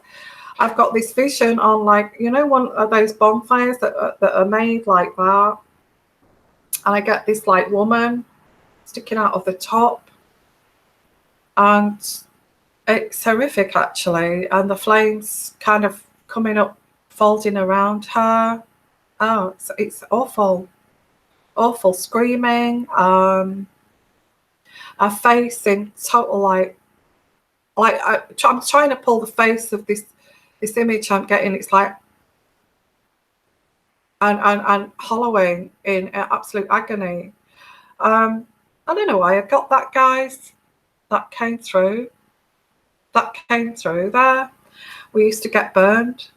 I've got this vision on, like, one of those bonfires that are made like that, and I get this, like, woman sticking out of the top, and it's horrific, actually, and the flames kind of coming up, folding around her. Oh, it's awful. awful screaming, her face in total I'm trying to pull the face of this image I'm getting. It's like and hollowing in absolute agony. I don't know why I got that, guys. That came through. That came through there. We used to get burned.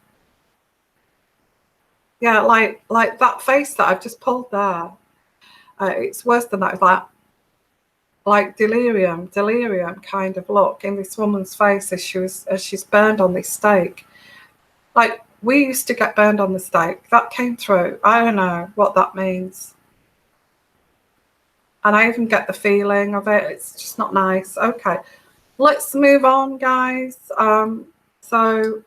Yeah, like that face that I've just pulled there. It's worse than that. It's like delirium kind of look in this woman's face as she's burned on this stake. Like, we used to get burned on the stake. That came through. I don't know what that means. And I even get the feeling of it. It's just not nice. Okay, let's move on, guys. So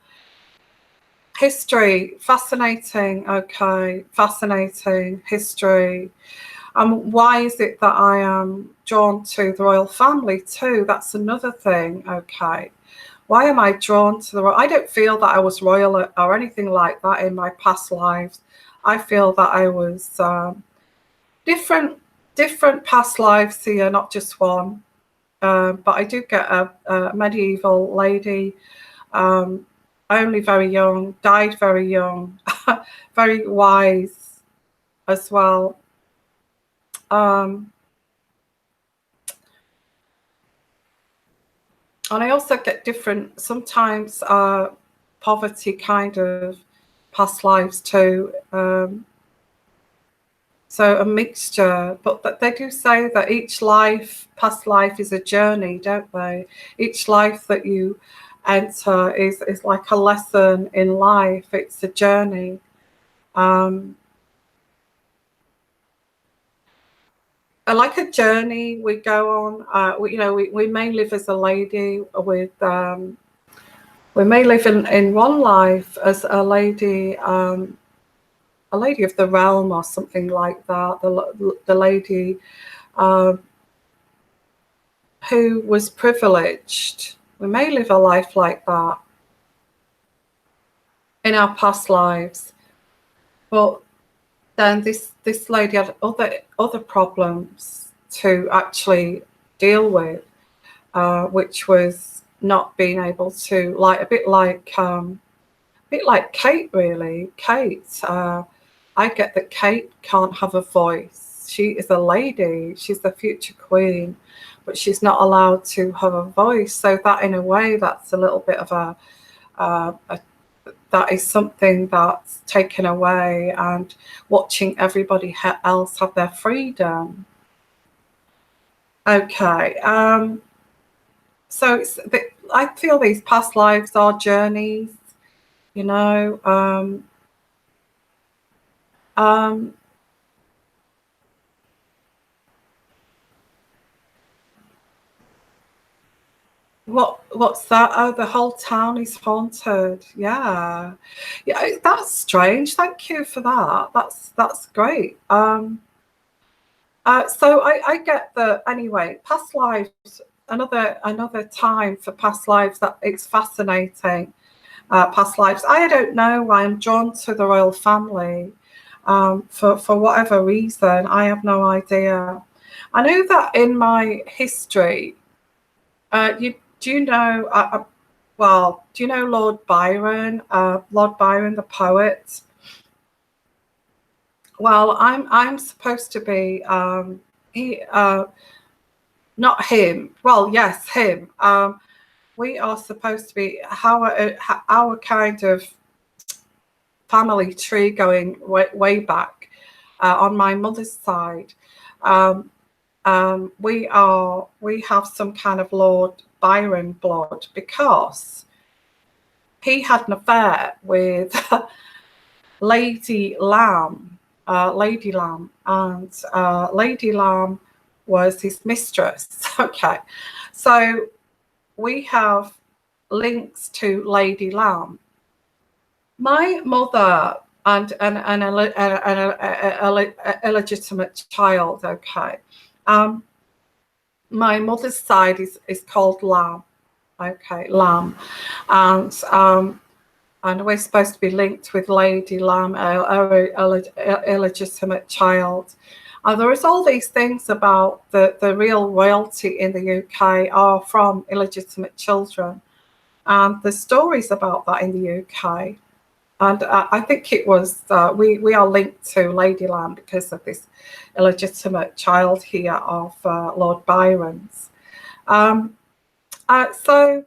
history, fascinating. Okay, fascinating history. Why is it that I am drawn to the royal family too? That's another thing. Okay, why am I drawn to the royal? I don't feel that I was royal or anything like that in my past lives. I feel that I was different past lives here, not just one. But I do get a medieval lady, only very young, died very young, very wise as well. And I also get different, sometimes poverty kind of past lives too. So a mixture, but they do say that each life, past life, is a journey, don't they? Each life that you enter is like a lesson in life. It's a journey. Like a journey we go on. We may live as a lady with. We may live in one life as a lady of the realm or something like that. The lady who was privileged. We may live a life like that in our past lives, but then this lady had other problems to actually deal with, which was not being able to, like a bit like Kate, really. Kate, I get that Kate can't have a voice. She is a lady. She's the future queen, but she's not allowed to have a voice. So that, in a way, that's a little bit of that is something that's taken away, and watching everybody else have their freedom. Okay. So I feel these past lives are journeys, you know. What's that? Oh, the whole town is haunted. Yeah, that's strange. Thank you for that. That's great. So I get that. Anyway, past lives. Another time for past lives. That it's fascinating. Past lives. I don't know why I'm drawn to the royal family. For whatever reason, I have no idea. I know that in my history, do you know? Well, do you know Lord Byron? Lord Byron, the poet. Well, I'm supposed to be he not him. Well, yes, him. We are supposed to be our kind of family tree going way back on my mother's side. We have some kind of Lord Byron blood, because he had an affair with Lady Lamb, and Lady Lamb was his mistress. Okay, so we have links to Lady Lamb. My mother and an illegitimate child. Okay. My mother's side is called Lamb. Okay, Lamb, and we're supposed to be linked with Lady Lamb, our illegitimate child. There is all these things about the real royalty in the UK are from illegitimate children, and there's stories about that in the UK. And I think it was we are linked to Ladyland because of this illegitimate child here of Lord Byron's. So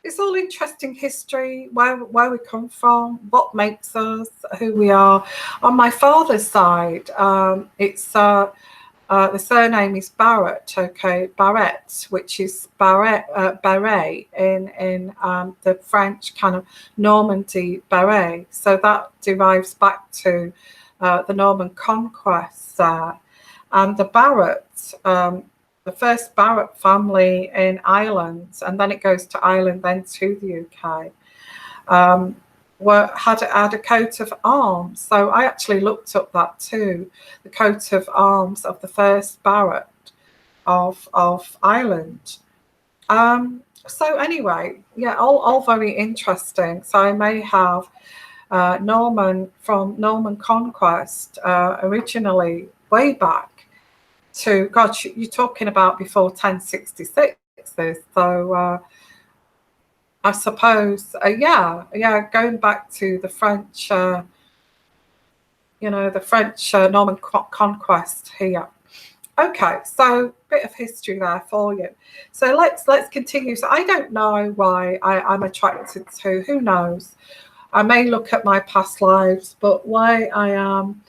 it's all interesting history, where we come from, what makes us who we are. On my father's side, it's the surname is Barrett, okay, Barrett, which is Barret in the French kind of Normandy beret. So that derives back to the Norman conquest, and the Barrett. The first Barrett family in Ireland, and then it goes to Ireland, then to the UK, had a coat of arms. So I actually looked up that too, the coat of arms of the first Barrett of Ireland. So anyway, yeah, all very interesting. So I may have Norman from Norman conquest originally way back to, God, you're talking about before 1066. So I suppose, yeah, going back to the French, the French Norman conquest here. Okay, so bit of history there for you. So let's continue. So I don't know why I'm attracted to. Who knows? I may look at my past lives, but why I am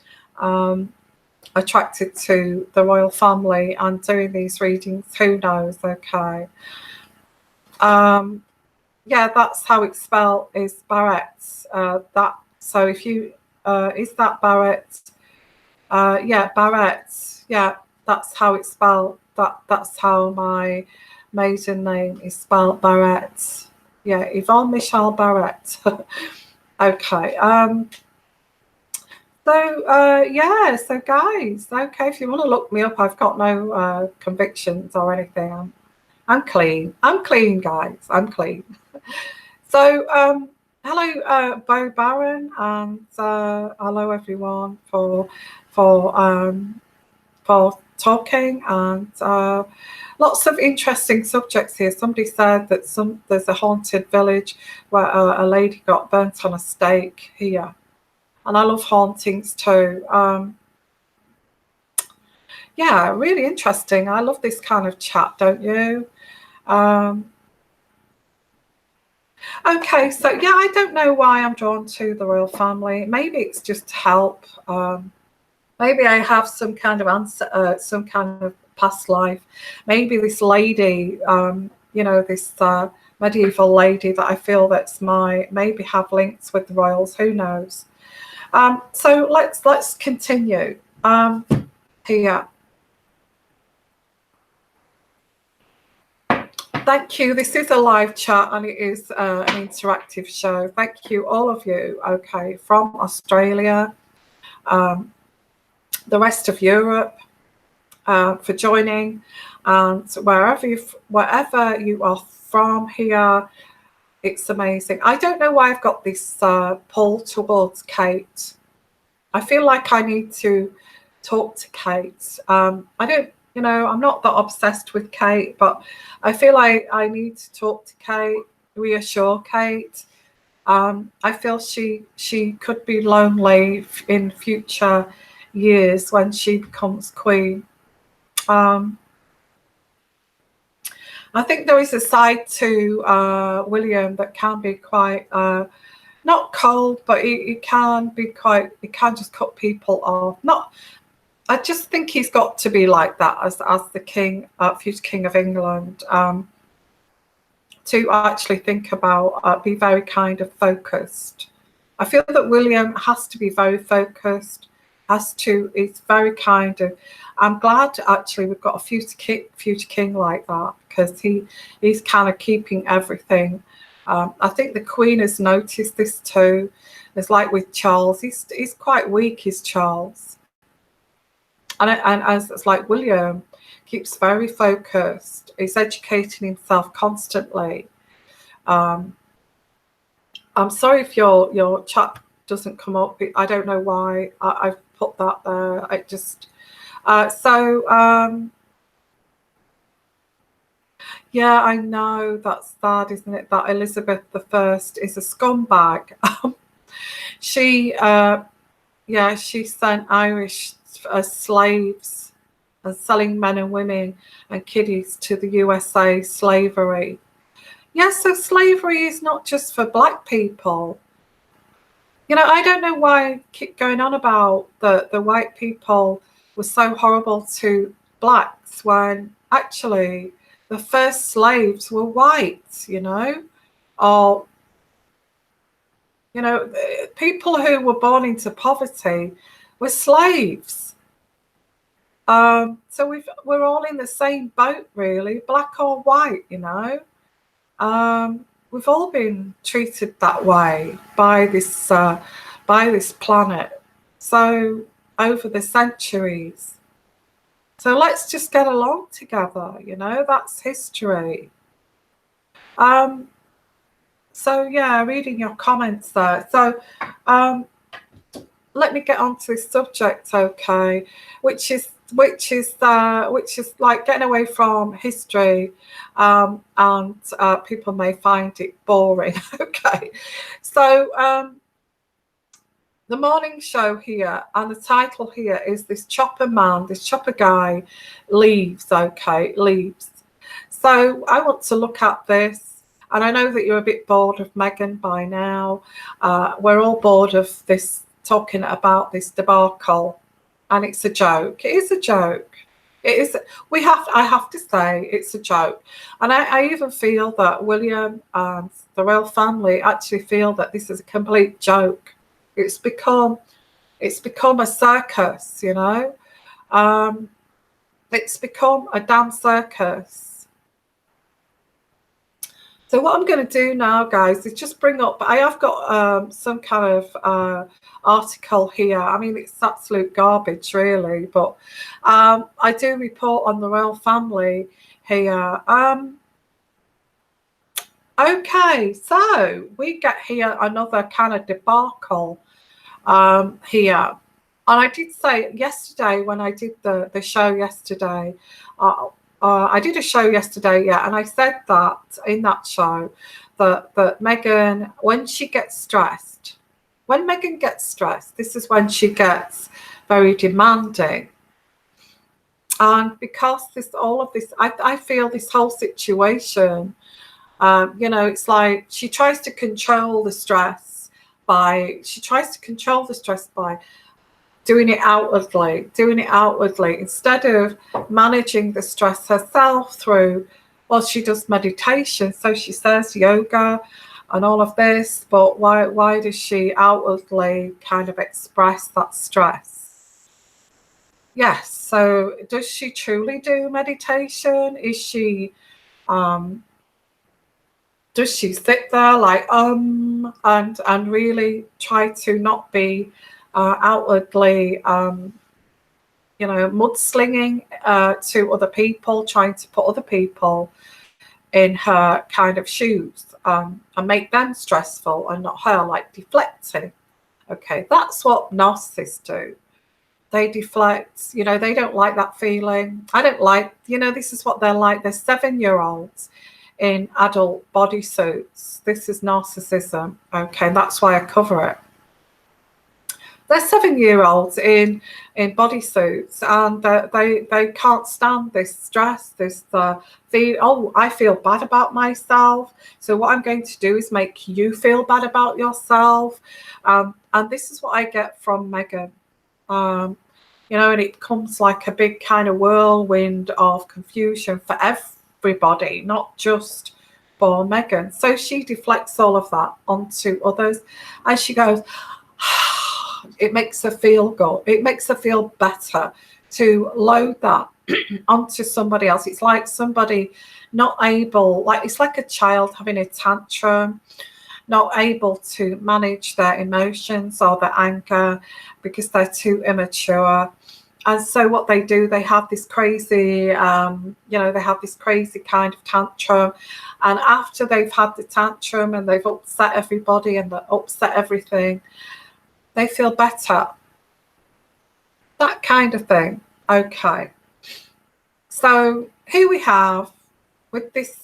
attracted to the royal family and doing these readings, who knows? Okay. Yeah, that's how it's spelled, is Barrett. That, so if you is that Barrett? Yeah, Barrett. Yeah, that's how it's spelled. That's how my maiden name is spelled, Barrett. Yeah, Yvonne Michelle Barrett. Okay. Yeah, so guys, okay, if you want to look me up, I've got no convictions or anything. I'm clean. I'm clean, guys. I'm clean. So, hello, Bo Baron, and hello everyone for talking, and lots of interesting subjects here. Somebody said that there's a haunted village where a lady got burnt on a stake here. And I love hauntings too. Yeah, really interesting. I love this kind of chat, don't you? Okay, so yeah, I don't know why I'm drawn to the royal family. Maybe it's just to help. Maybe I have some kind of answer, some kind of past life. Maybe this lady, this medieval lady that I feel that's maybe have links with the royals. Who knows? So let's continue here. Thank you. This is a live chat and it is an interactive show. Thank you, all of you. Okay, from Australia, the rest of Europe, for joining, and wherever you are from here. It's amazing. I don't know why I've got this pull towards Kate. I feel like I need to talk to Kate. I don't, I'm not that obsessed with Kate, but I feel like I need to talk to Kate, reassure Kate. I feel she could be lonely in future years when she becomes queen. I think there is a side to William that can be quite not cold, but it can be quite. It can just cut people off. I just think he's got to be like that as the king, future king of England, to actually think about, be very kind of focused. I feel that William has to be very focused. It's very kind of. I'm glad actually we've got a future king like that, because he's kind of keeping everything. I think the Queen has noticed this too. It's like with Charles, he's quite weak, is Charles, and as it's like William keeps very focused. He's educating himself constantly. I'm sorry if your chat doesn't come up. I don't know why I've put that there. Yeah, I know, that's sad, isn't it? That Elizabeth I is a scumbag. She, yeah, she sent Irish as slaves and selling men and women and kiddies to the USA, slavery. Yeah, so slavery is not just for black people. You know, I don't know why I keep going on about the white people were so horrible to blacks when actually the first slaves were white, you know, or, you know, people who were born into poverty were slaves. So we're all in the same boat, really, black or white, you know. We've all been treated that way by this planet. So over the centuries. So let's just get along together, you know, that's history. So yeah, reading your comments there. So let me get on to this subject, okay, which is like getting away from history, and people may find it boring. Okay, so the morning show here, and the title here is this chopper man, this chopper guy leaves. Okay, leaves. So I want to look at this, and I know that you're a bit bored of Meghan by now. We're all bored of this, talking about this debacle, and it's a joke. It is a joke. It is. I have to say, it's a joke, and I even feel that William and the royal family actually feel that this is a complete joke. It's become a circus, you know. It's become a damn circus. So what I'm going to do now, guys, is just bring up. I have got some kind of article here. I mean, it's absolute garbage, really, but I do report on the royal family here. Okay, so we get here another kind of debacle here. And I did say yesterday, when I did the show yesterday, I did a show yesterday, yeah, and I said that in that show that Meghan, when Meghan gets stressed, this is when she gets very demanding. And because all of this, I feel this whole situation, you know, it's like she tries to control the stress by doing it outwardly instead of managing the stress herself through, well, she does meditation, so she says yoga and all of this, but why does she outwardly kind of express that stress? Yes, so does she truly do meditation? Does she sit there like and really try to not be outwardly you know, mudslinging to other people, trying to put other people in her kind of shoes and make them stressful and not her, like deflecting? Okay, that's what narcissists do. They deflect, you know, they don't like that feeling. I don't like, you know, this is what they're like. They're 7-year-olds in adult bodysuits. This is narcissism. Okay, that's why I cover it. They're 7-year-olds in bodysuits, and they can't stand this stress, this feel. Oh, I feel bad about myself, so what I'm going to do is make you feel bad about yourself. And this is what I get from Meghan. You know, and it comes like a big kind of whirlwind of confusion for everybody, not just for Meghan. So she deflects all of that onto others, and she goes, it makes her feel good. It makes her feel better to load that onto somebody else. It's like somebody not able, like it's like a child having a tantrum, not able to manage their emotions or their anger because they're too immature. And so what they do, they have this crazy, you know, they have this crazy kind of tantrum. And after they've had the tantrum and they've upset everybody and they upset everything, they feel better. That kind of thing. Okay. So here we have with this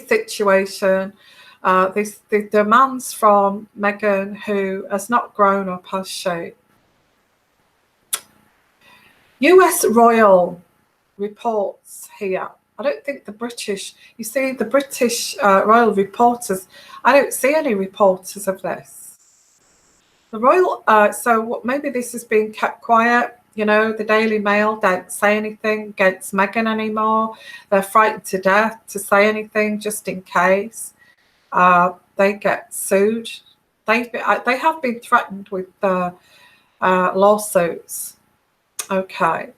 situation, the demands from Meghan, who has not grown up, has she? US Royal reports here. I don't think the British, you see, the British royal reporters, I don't see any reporters of this. The royal, so maybe this has been kept quiet. You know, the Daily Mail don't say anything against Meghan anymore. They're frightened to death to say anything just in case they get sued. They have been threatened with lawsuits. Okay.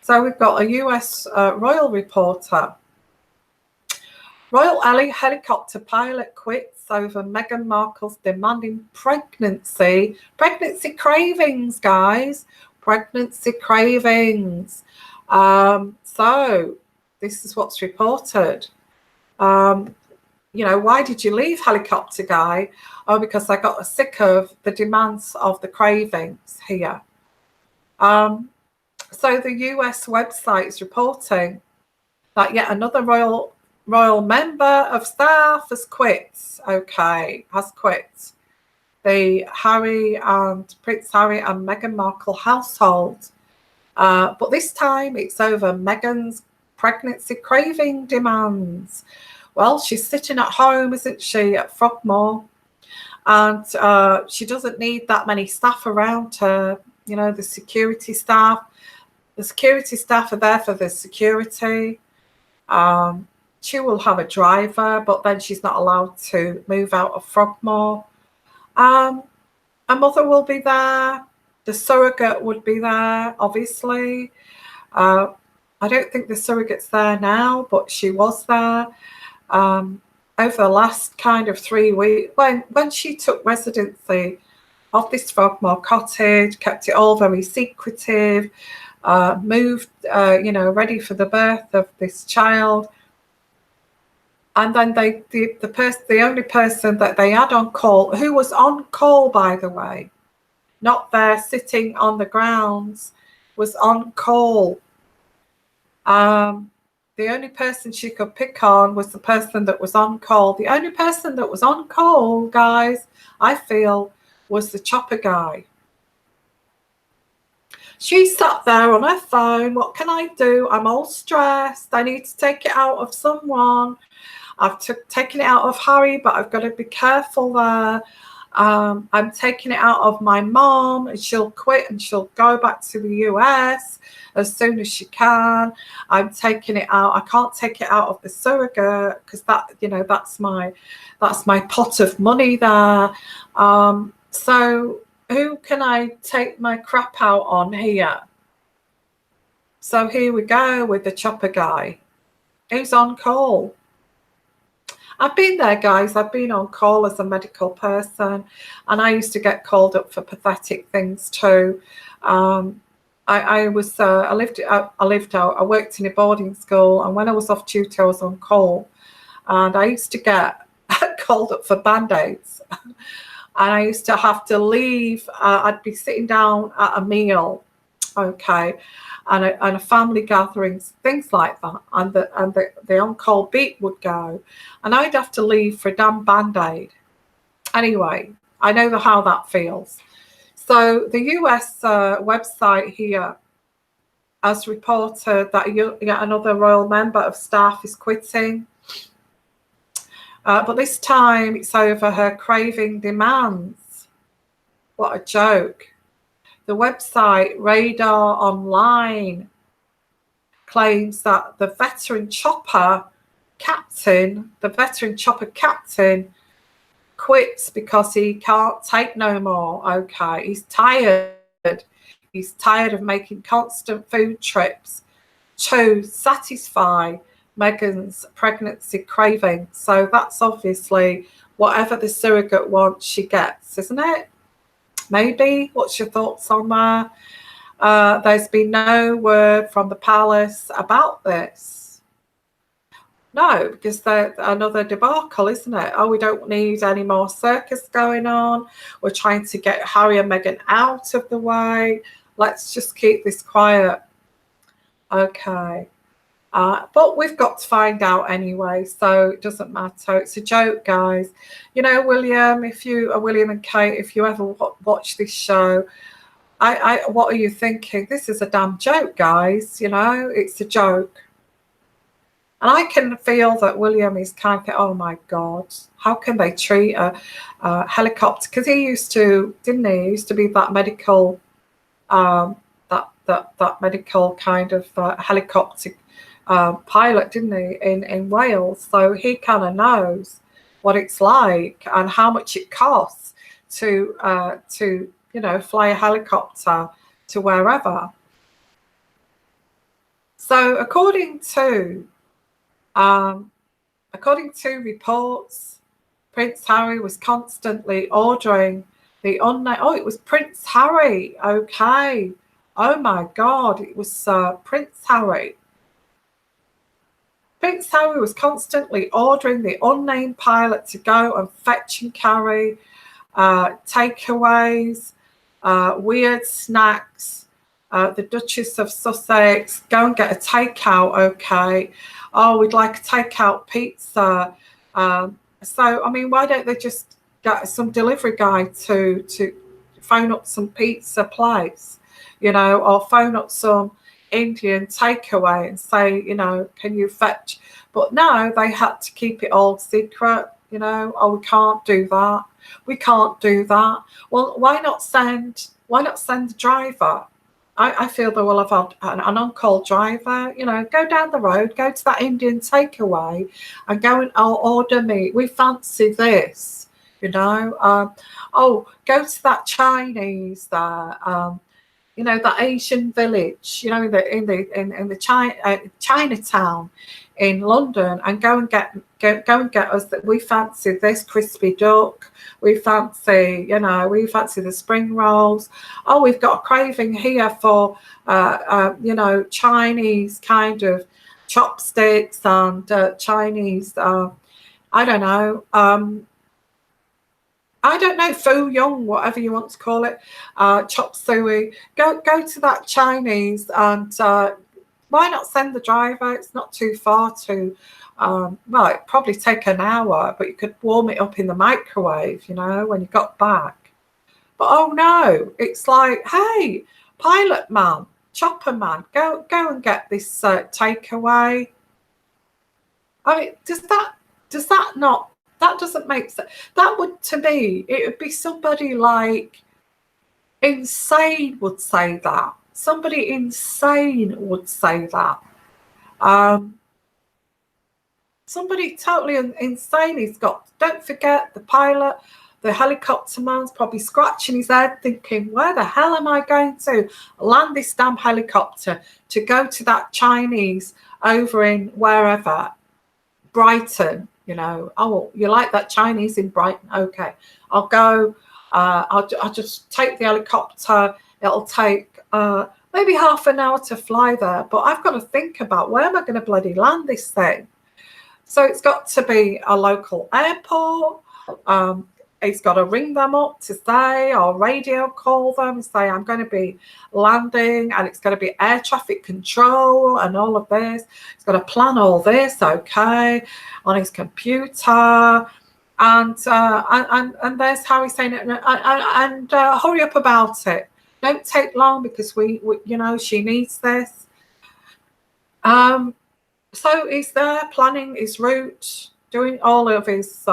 So we've got a US royal reporter. Royal helicopter pilot quits over Meghan Markle's demanding pregnancy cravings, guys. Pregnancy cravings. So this is what's reported. You know, why did you leave, helicopter guy? Oh, because I got sick of the demands of the cravings here. So the US website is reporting that yet another royal member of staff has quit. Okay, has quit. The Prince Harry and Meghan Markle household. But this time it's over Meghan's pregnancy craving demands. Well, she's sitting at home, isn't she, at Frogmore? And she doesn't need that many staff around her. You know, the security staff. The security staff are there for the security. She will have a driver, but then she's not allowed to move out of Frogmore. A mother will be there. The surrogate would be there, obviously. I don't think the surrogate's there now, but she was there over the last kind of 3 weeks. When she took residency of this Frogmore cottage, kept it all very secretive, moved, ready for the birth of this child. And then the only person that they had on call, who was on call, by the way, not there sitting on the grounds, was on call. The only person she could pick on was the person that was on call. The only person that was on call, guys, I feel, was the chopper guy. She sat there on her phone. What can I do? I'm all stressed. I need to take it out of someone. I've taken it out of Harry, but I've got to be careful there. I'm taking it out of my mom, and she'll quit and she'll go back to the US as soon as she can. I'm taking it out. I can't take it out of the surrogate because that's my pot of money there. So who can I take my crap out on here? So here we go with the chopper guy. Who's on call? I've been there, guys. I've been on call as a medical person, and I used to get called up for pathetic things too. I worked in a boarding school, and when I was off duty, I was on call, and I used to get called up for band-aids, and I used to have to leave. I'd be sitting down at a meal, okay, and a family gatherings, things like that, and the on-call beep would go, and I'd have to leave for a damn band-aid. Anyway, I know how that feels. So the US website here has reported that yet another royal member of staff is quitting. But this time it's over her craving demands. What a joke. The website Radar Online claims that the veteran chopper captain quits because he can't take no more. Okay, he's tired. He's tired of making constant food trips to satisfy Meghan's pregnancy craving. So that's obviously whatever the surrogate wants, she gets, isn't it? Maybe. What's your thoughts on that? There's been no word from the palace about this. No, because they're another debacle, isn't it? Oh, we don't need any more circus going on. We're trying to get Harry and Meghan out of the way. Let's just keep this quiet. Okay. But we've got to find out anyway, so it doesn't matter. It's a joke, guys. You know, William and Kate, if you ever watch this show, what are you thinking? This is a damn joke, guys. You know, it's a joke. And I can feel that William is kind of, oh my God, how can they treat a helicopter? Because he used to, didn't he? He used to be that medical, that medical kind of helicopter pilot, didn't he, in Wales? So he kind of knows what it's like and how much it costs to fly a helicopter to wherever. So according to reports, Prince Harry was constantly ordering the unknown. Oh, it was Prince Harry. Okay. Oh my God, it was Prince Harry. Prince Harry was constantly ordering the unnamed pilot to go and fetch and carry takeaways, weird snacks. The Duchess of Sussex, go and get a takeout, okay? Oh, we'd like a takeout pizza. So, I mean, why don't they just get some delivery guy to phone up some pizza place, you know, or phone up some Indian takeaway and say, you know, can you fetch? But no, they had to keep it all secret, you know. Oh, we can't do that. We can't do that. Well, why not send the driver? I feel they will have had an on-call driver, you know, go down the road, go to that Indian takeaway and go and order me. We fancy this, you know. Go to that Chinese there, you know, that Asian village, you know, in the Chinatown in London, and go and get us that. We fancy this crispy duck. We fancy the spring rolls. Oh, we've got a craving here for Chinese kind of chopsticks and Chinese. I don't know. I don't know, foo young, whatever you want to call it, chop suey. Go to that Chinese, and why not send the driver? It's not too far to, well, it'd probably take an hour, but you could warm it up in the microwave, you know, when you got back. But oh no, it's like, hey, pilot man, chopper man, go and get this takeaway. I mean, does that not? That doesn't make sense. That would, to me, it would be somebody like insane would say that. Somebody insane would say that. Somebody totally insane. He's got, don't forget, the pilot, the helicopter man's probably scratching his head thinking, where the hell am I going to land this damn helicopter to go to that Chinese over in wherever, Brighton? You know, oh, you like that Chinese in Brighton? Okay, I'll go. I'll just take the helicopter. It'll take maybe half an hour to fly there, but I've got to think about where am I going to bloody land this thing. So it's got to be a local airport. He's got to ring them up to say, or radio call them and say, I'm going to be landing, and it's going to be air traffic control and all of this. He's got to plan all this, okay, on his computer. And there's Harry saying it, and hurry up about it. Don't take long, because we you know, she needs this. So he's there planning his route, doing all of his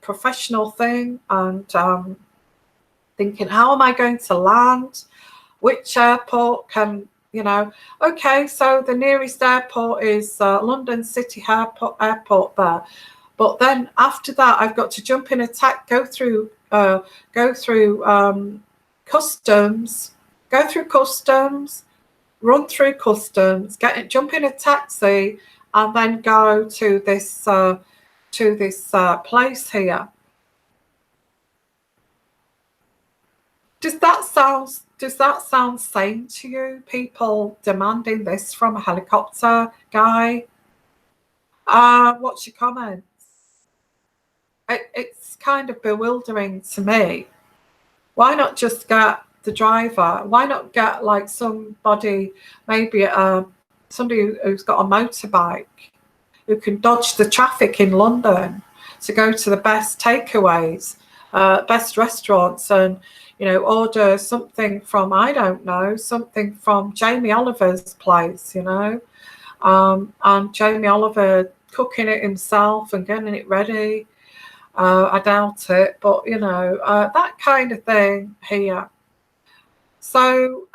professional thing, and thinking, how am I going to land? Which airport can, you know? Okay, so the nearest airport is London City Airport there. But then after that, I've got to jump in a taxi, go through customs, run through customs, jump in a taxi, and then go to this place here. Does that sound sane to you? People demanding this from a helicopter guy? What's your comments? It's kind of bewildering to me. Why not just get the driver? Why not get like somebody, maybe somebody who's got a motorbike, who can dodge the traffic in London to go to the best takeaways, best restaurants, and order something from, I don't know, something from Jamie Oliver's place, and Jamie Oliver cooking it himself and getting it ready. I doubt it, but that kind of thing here. So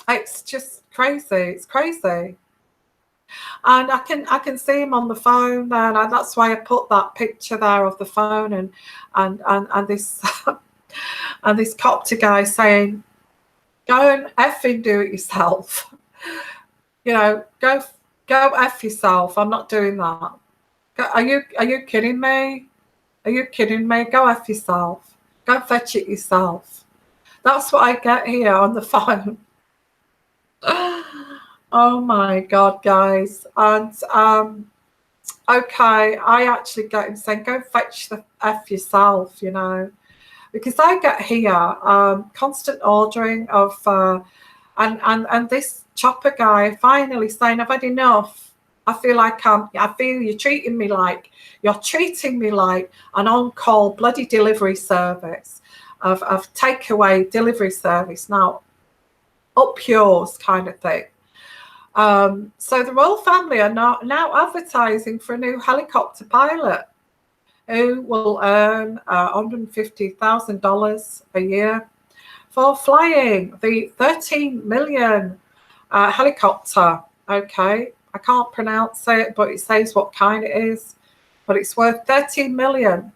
it's just crazy. It's crazy. And I can see him on the phone there, and that's why I put that picture there of the phone and this and this copter guy saying, "Go and effing do it yourself." Go F yourself. I'm not doing that. Are you kidding me? Are you kidding me? Go F yourself. Go fetch it yourself. That's what I get here on the phone. Oh my God, guys. And okay, I actually get him saying, go fetch the F yourself, because I get here constant ordering of and this chopper guy finally saying, I've had enough. I feel you're treating me like an on-call bloody delivery service of takeaway delivery service. Now, up yours kind of thing. So the royal family are now advertising for a new helicopter pilot who will earn $150,000 a year for flying the 13 million helicopter. Okay, I can't pronounce it, but it says what kind it is. But it's worth 13 million.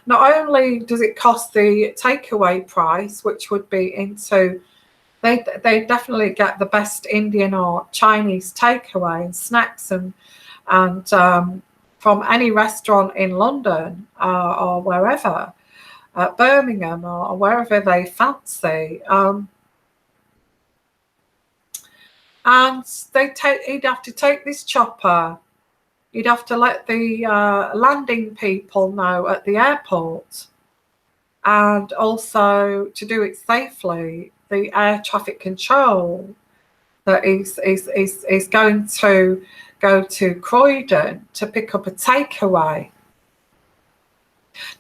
Not only does it cost the takeaway price, which would be into they definitely get the best Indian or Chinese takeaway and snacks and from any restaurant in London or wherever, Birmingham or wherever they fancy. And he'd have to take this chopper. He'd have to let the landing people know at the airport, and also to do it safely, the air traffic control that is going to go to Croydon to pick up a takeaway.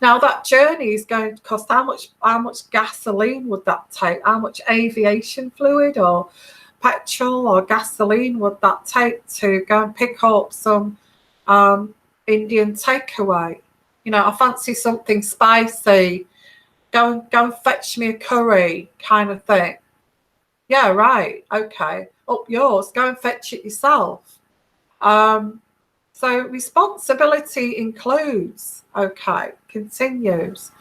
Now that journey is going to cost how much gasoline would that take? How much aviation fluid or petrol or gasoline would that take to go and pick up some Indian takeaway? I fancy something spicy. Go and fetch me a curry kind of thing. Yeah, right. Okay. Up yours. Go and fetch it yourself. So responsibility includes, okay, continues.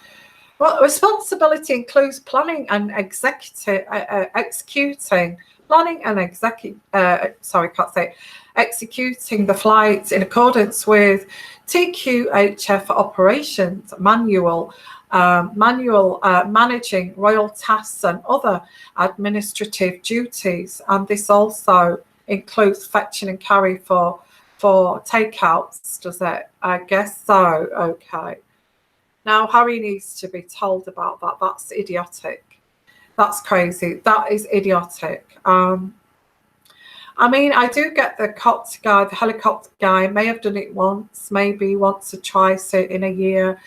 Well, responsibility includes planning and executing, executing the flights in accordance with TQHF operations manual, managing royal tasks and other administrative duties, and this also includes fetching and carry for takeouts, does it? I guess so. Okay. Now Harry needs to be told about that. That's idiotic. That's crazy. That is idiotic. I mean, I do get the copter guy, the helicopter guy may have done it once, maybe once or twice in a year.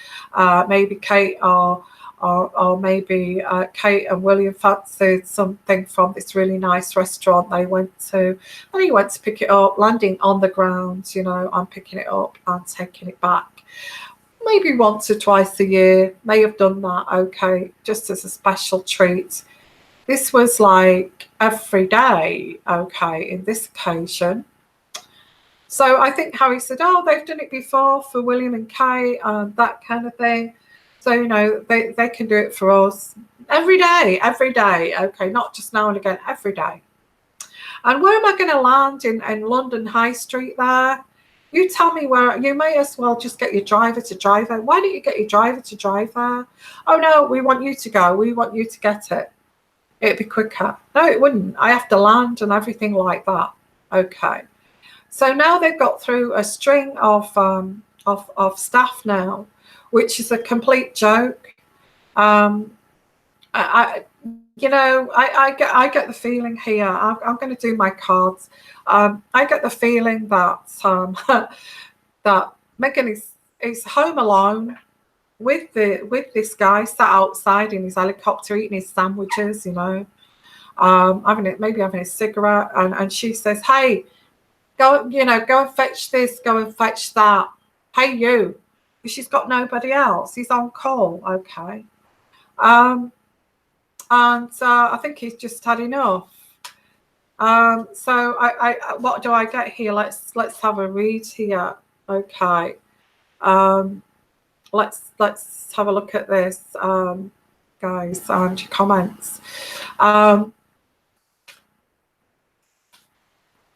Maybe Kate or maybe Kate and William fancied something from this really nice restaurant they went to, and he went to pick it up, landing on the ground, and picking it up and taking it back. Maybe once or twice a year, may have done that, okay, just as a special treat. This was like every day, okay, in this occasion. So I think Harry said, oh, they've done it before for William and Kate and that kind of thing. So, they can do it for us every day, okay, not just now and again, every day. And where am I going to land in London High Street there? You tell me where. You may as well just get your driver to drive there. Why don't you get your driver to drive there? Oh, no, we want you to go. We want you to get it. It'd be quicker. No, it wouldn't. I have to land and everything like that. Okay. So now they've got through a string of staff now, which is a complete joke. I I get the feeling here. I'm going to do my cards. I get the feeling that that Megan is home alone with this guy sat outside in his helicopter eating his sandwiches. Maybe having a cigarette, and she says, "Hey, go and fetch this, go and fetch that. Hey, you." She's got nobody else. He's on call. Okay. And I think he's just had enough. So what do I get here? Let's have a read here. Okay. Let's have a look at this, guys, and your comments.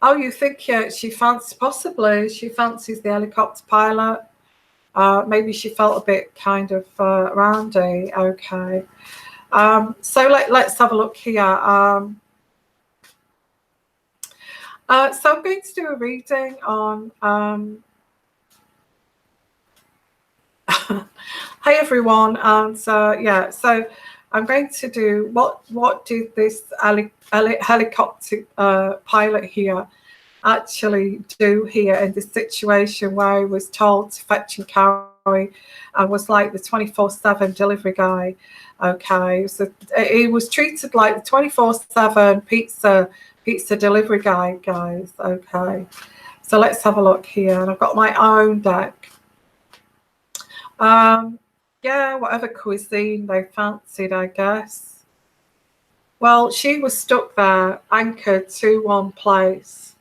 Oh, you think she possibly she fancies the helicopter pilot. Maybe she felt a bit kind of randy. Okay. So let's have a look here. So I'm going to do a reading on hi everyone, and yeah, so I'm going to do what did this helicopter pilot here actually do here in this situation where he was told to fetch and carry and was like the 24/7 delivery guy. Okay, so he was treated like the 24/7 pizza delivery guy, guys. Okay, so let's have a look here, and I've got my own deck. Yeah, whatever cuisine they fancied, I guess. Well, she was stuck there, anchored to one place.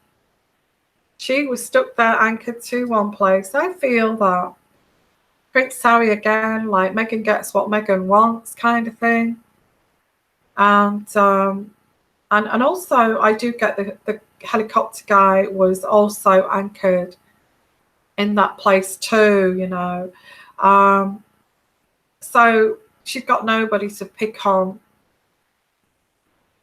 She was stuck there, anchored to one place. I feel that. Prince Harry again, like Meghan gets what Meghan wants, kind of thing. And also, I do get the helicopter guy was also anchored in that place too, So she's got nobody to pick on.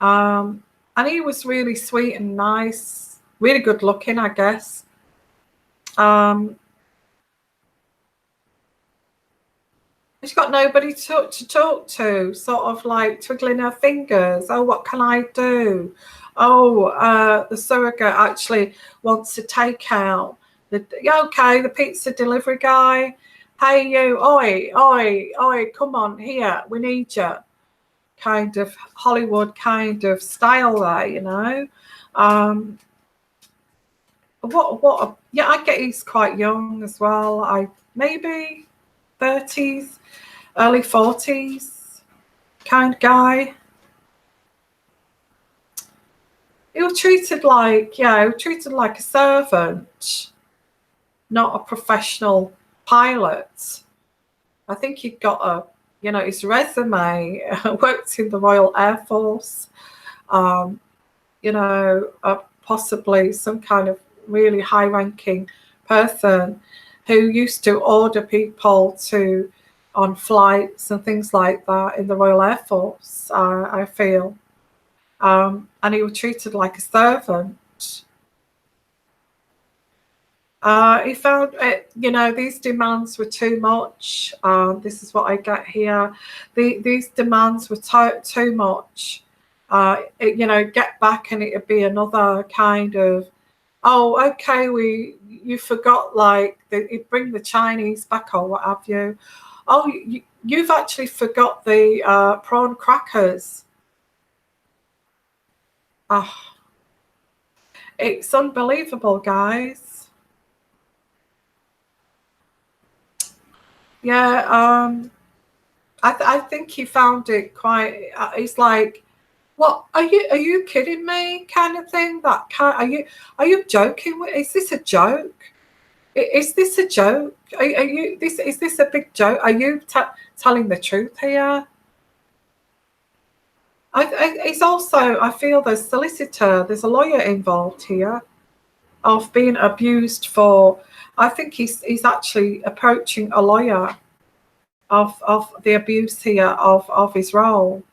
And he was really sweet and nice, really good looking, I guess. She's got nobody to talk to, sort of like twiddling her fingers. Oh, what can I do? Oh, the surrogate actually wants to take out the pizza delivery guy. Hey, you, oi, come on here, we need you. Kind of Hollywood kind of style there, yeah, I get he's quite young as well. Maybe 30s, early 40s kind of guy. He was treated like a servant, not a professional pilot. I think he got his resume, worked in the Royal Air Force, possibly some kind of really high-ranking person who used to order people on flights and things like that in the Royal Air Force, I feel. And he was treated like a servant. He found these demands were too much. This is what I get here. These demands were too much. Get back and it'd be another kind of, oh, okay, you forgot, like you bring the Chinese back or what have you. Oh, you've actually forgot the prawn crackers. It's unbelievable, guys. Yeah, I think he found it quite. He's like, "What are you kidding me?" Kind of thing. Are you joking? Is this a joke? Is this a joke? Is this a big joke? Are you telling the truth here? It's also, I feel there's a lawyer involved here of being abused for. I think he's actually approaching a lawyer of the abuse here of his role.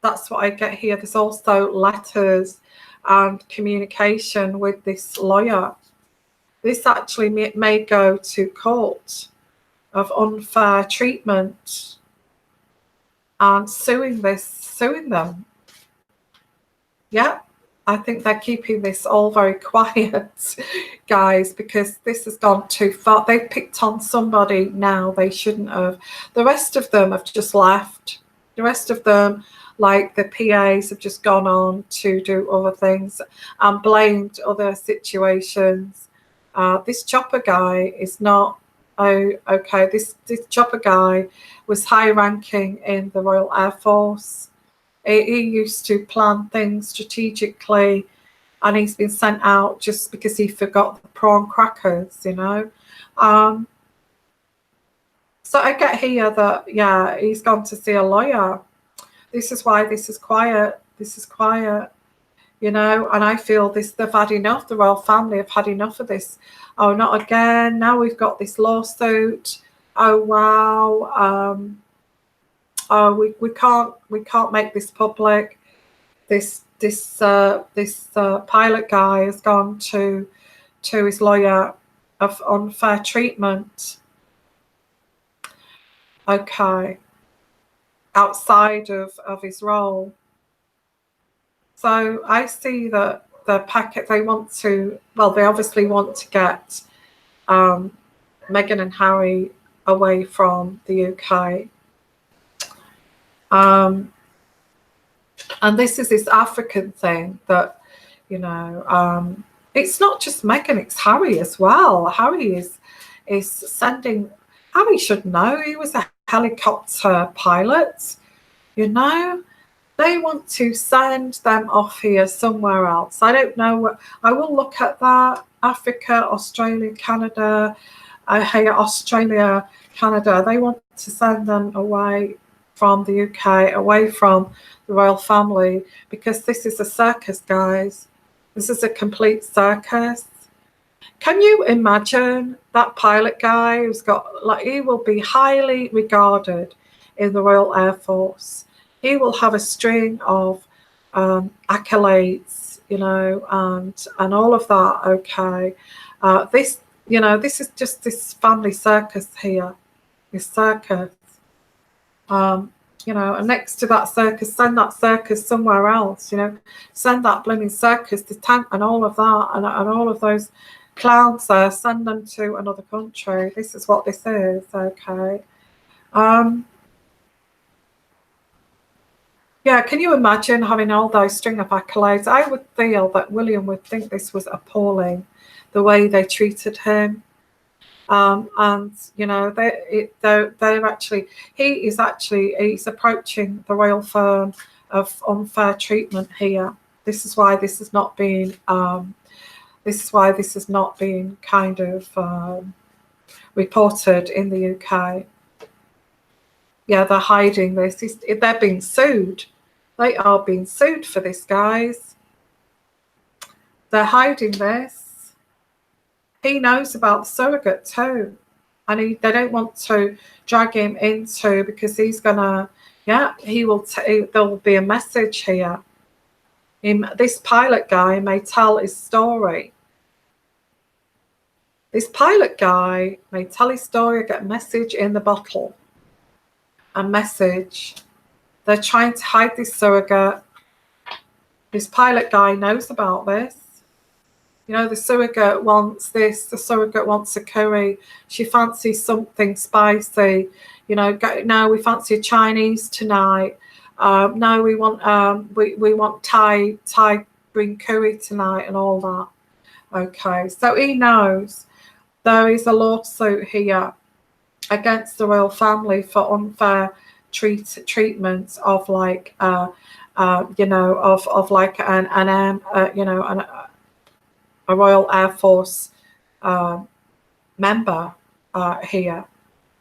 That's what I get here. There's also letters and communication with this lawyer. This actually may go to court of unfair treatment and suing them. Yeah, I think they're keeping this all very quiet, guys, because this has gone too far. They've picked on somebody now they shouldn't have. The rest of them have just left. The rest of them, like the PAs, have just gone on to do other things and blamed other situations. This chopper guy is not. Oh, okay. This chopper guy was high ranking in the Royal Air Force. He used to plan things strategically, and he's been sent out just because he forgot the prawn crackers, you know. So I get here that, yeah, he's gone to see a lawyer. This is why this is quiet. This is quiet, you know, and I feel they've had enough. The royal family have had enough of this. Oh, not again. Now we've got this lawsuit. Oh, wow. Oh, we can't make this public. This pilot guy has gone to his lawyer of unfair treatment. Okay, outside of his role. So I see that the packet they want to. Well, they obviously want to get Meghan and Harry away from the UK. And this is this African thing that, you know, it's not just Meghan, it's Harry as well. Harry is sending. Harry should know. He was a helicopter pilot, you know. They want to send them off here somewhere else. I don't know. I will look at that. Africa, Australia, Canada. Australia, Canada. They want to send them away from the UK, away from the royal family, because this is a circus, guys. This is a complete circus. Can you imagine that pilot guy who's got, like, he will be highly regarded in the Royal Air Force. He will have a string of accolades, you know, and all of that. Okay, this, you know, this is just this family circus here, this circus. You know, and next to that circus, send that circus somewhere else, you know, send that blooming circus to tent and all of that, and all of those clowns there, send them to another country. This is what this is, okay. Yeah, can you imagine having all those string of accolades? I would feel that William would think this was appalling, the way they treated him. And you know, they're actually, he's approaching the royal firm of unfair treatment here. This is why this has not been kind of reported in the UK. Yeah, they're hiding this. They're being sued. They are being sued for this, guys. They're hiding this. He knows about the surrogate too, and they don't want to drag him into, because he's gonna, yeah, he will. There will be a message here. This pilot guy may tell his story. This pilot guy may tell his story, get a message in the bottle. A message. They're trying to hide this surrogate. This pilot guy knows about this. You know, the surrogate wants this, the surrogate wants a curry. She fancies something spicy. You know, no, we fancy a Chinese tonight. No, we want Thai green curry tonight and all that. Okay, so he knows there is a lawsuit here against the royal family for unfair treatment of, like, you know, of like you know, a Royal Air Force member here.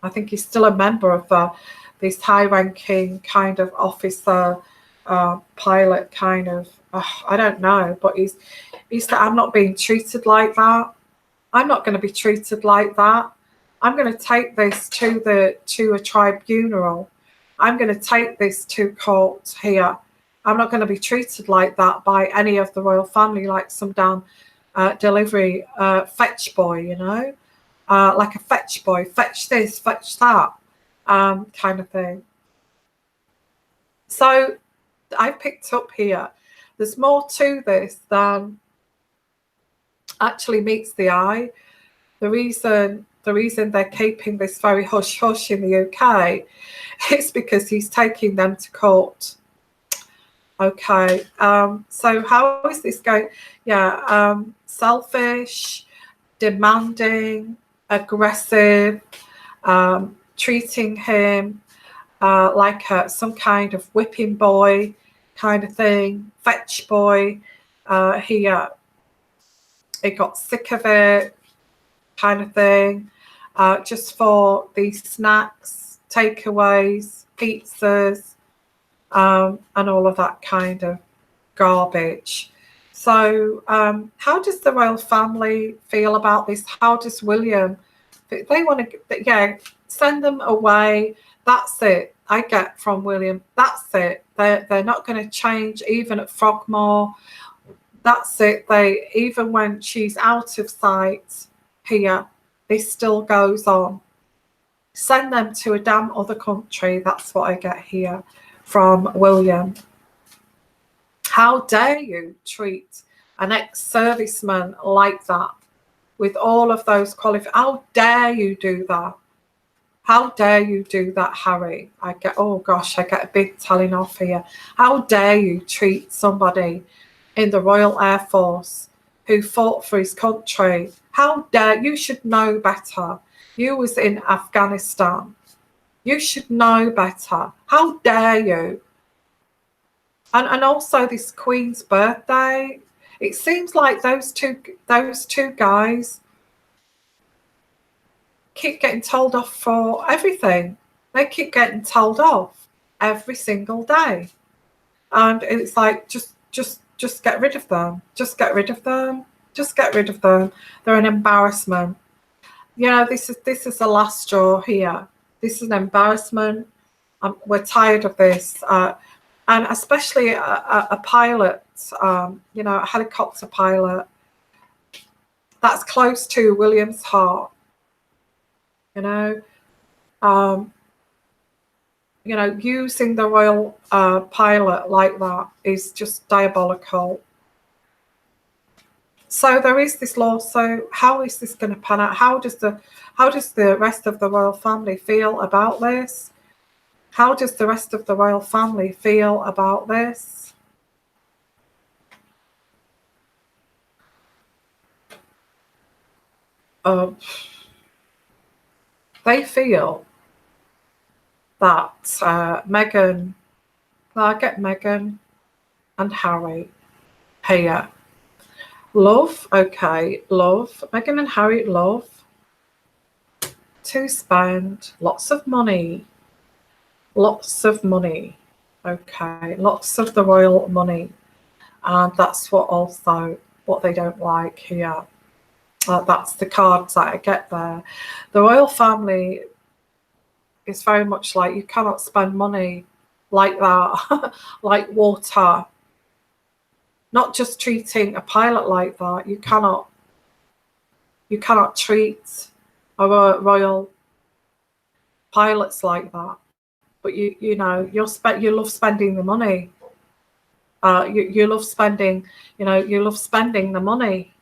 I think he's still a member of this high-ranking kind of officer, pilot kind of. I don't know, but he's said, I'm not being treated like that. I'm not going to be treated like that. I'm going to take this to a tribunal. I'm going to take this to court here. I'm not going to be treated like that by any of the royal family, like some damn delivery fetch boy, you know, like a fetch boy, fetch this, fetch that, kind of thing. So I've picked up here, there's more to this than actually meets the eye. The reason they're keeping this very hush hush in the UK is because he's taking them to court. Okay, so how is this going? Yeah, selfish, demanding, aggressive, treating him like some kind of whipping boy kind of thing, fetch boy. He got sick of it kind of thing, just for these snacks, takeaways, pizzas, and all of that kind of garbage. So how does the royal family feel about this? How does William? They want to, yeah, send them away. That's it. I get from William. That's it. They're not going to change even at Frogmore. That's it. They, even when she's out of sight here, this still goes on. Send them to a damn other country. That's what I get here from William. How dare you treat an ex-serviceman like that with all of those qualifications? How dare you do that? How dare you do that, Harry? I get, oh gosh, I get a big telling off here. How dare you treat somebody in the Royal Air Force who fought for his country? How dare you? Should know better. You was in Afghanistan. You should know better. How dare you? And also this Queen's birthday. It seems like those two guys keep getting told off for everything. They keep getting told off every single day, and it's like just get rid of them. Just get rid of them. Just get rid of them. They're an embarrassment. You know, this is the last straw here. This is an embarrassment. We're tired of this, and especially a pilot. You know, a helicopter pilot. That's close to William's heart. You know, using the royal pilot like that is just diabolical. So there is this law. So how is this going to pan out? How does the rest of the royal family feel about this? How does the rest of the royal family feel about this? They feel that Meghan, I get Meghan and Harry here. Love, okay, love. Meghan and Harry love to spend lots of money. Lots of money. Okay, lots of the royal money. And that's what they don't like here. That's the cards that I get there. The royal family is very much like, you cannot spend money like that, like water. Not just treating a pilot like that. You cannot treat our royal pilots like that. But you love spending the money. You love spending. You love spending the money.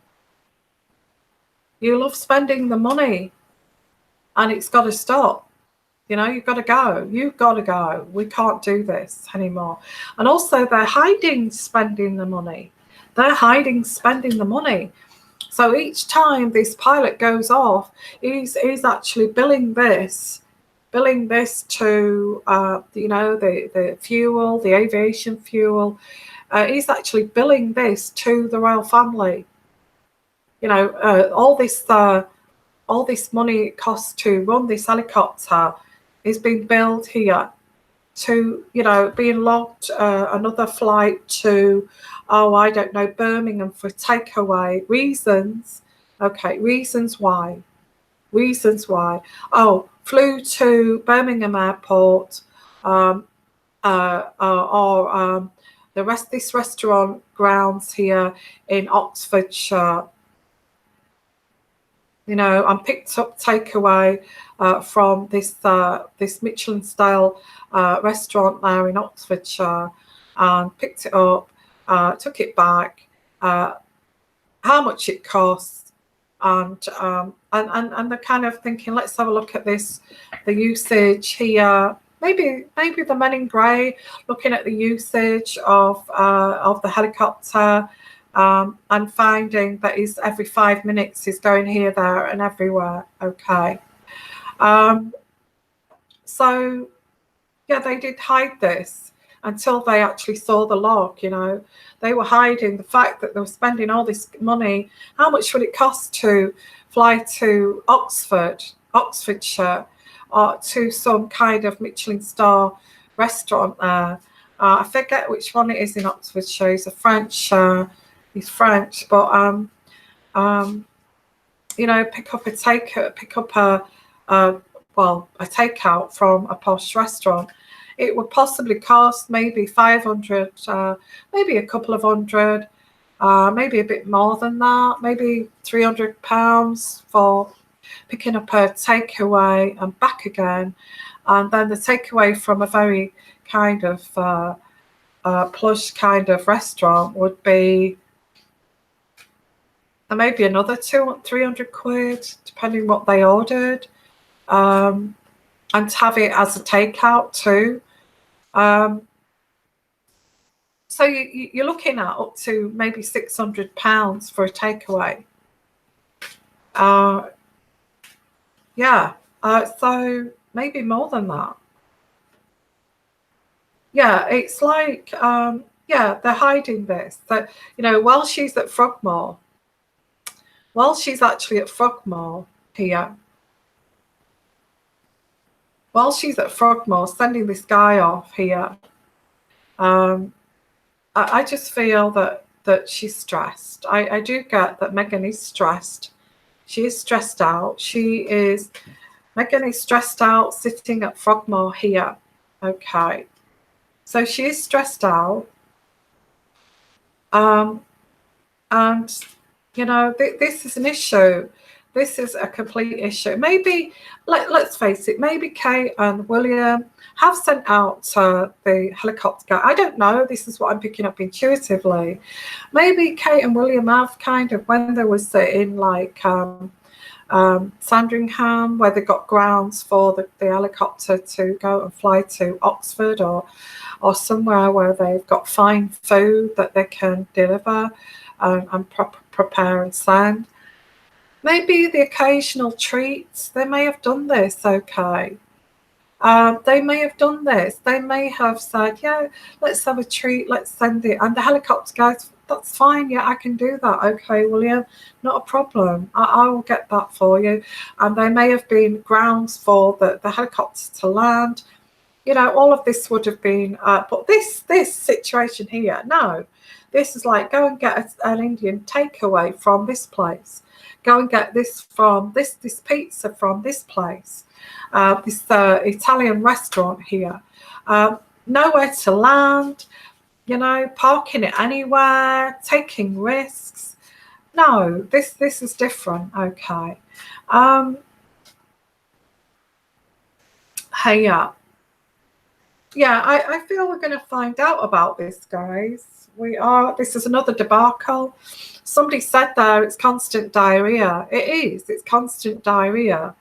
You love spending the money, and it's got to stop. You've got to go. You've got to go. We can't do this anymore. And also, they're hiding spending the money. They're hiding spending the money. So each time this pilot goes off, he's actually billing this to the fuel, the aviation fuel. He's actually billing this to the royal family. All this money it costs to run this helicopter is being billed here to, being logged another flight to, I don't know, Birmingham for takeaway. Reasons. Okay, reasons why. Oh, flew to Birmingham Airport, or this restaurant grounds here in Oxfordshire, you know, and picked up takeaway from this Michelin style restaurant there in Oxfordshire, and picked it up, took it back, how much it costs, and they're kind of thinking, let's have a look at this, the usage here. Maybe the men in grey looking at the usage of the helicopter, and finding that is every 5 minutes he's going here, there, and everywhere. Okay, so yeah, they did hide this until they actually saw the log. You know, they were hiding the fact that they were spending all this money. How much would it cost to fly to Oxfordshire, to some kind of Michelin star restaurant there? I forget which one it is in Oxfordshire. He's he's French, but you know, pick up a takeout from a posh restaurant. It would possibly cost maybe 500, maybe a couple of hundred, maybe a bit more than that, maybe £300 for picking up a takeaway and back again. And then the takeaway from a very kind of plush kind of restaurant would be maybe another 200-300 quid, depending what they ordered, and to have it as a takeout too. So you're looking at up to maybe £600 for a takeaway. Yeah, so maybe more than that. Yeah, it's like, yeah, they're hiding this. That, you know, while she's actually at Frogmore here, while she's at Frogmore sending this guy off here, I just feel that she's stressed. I do get that Megan is stressed. She is stressed out. Megan is stressed out sitting at Frogmore here. Okay. So she is stressed out. And, you know, this is an issue. This is a complete issue. Maybe, let's face it, maybe Kate and William have sent out the helicopter guy. I don't know. This is what I'm picking up intuitively. Maybe Kate and William have kind of, when they was in like Sandringham, where they got grounds for the helicopter to go and fly to Oxford, or somewhere where they've got fine food that they can deliver and prepare and send. Maybe the occasional treats, they may have done this, okay. They may have done this. They may have said, yeah, let's have a treat, let's send it. And the helicopter guys, that's fine, yeah, I can do that. Okay, William, not a problem. I will get that for you. And there may have been grounds for the helicopter to land. You know, all of this would have been, but this situation here, no. This is like, go and get an Indian takeaway from this place. Go and get this from this pizza from this place, this Italian restaurant here. Nowhere to land, you know, parking it anywhere, taking risks. No, this is different. Okay. Hey, yeah, I feel we're going to find out about this, guys. This is another debacle. Somebody said there it's constant diarrhea. It is. It's constant diarrhea.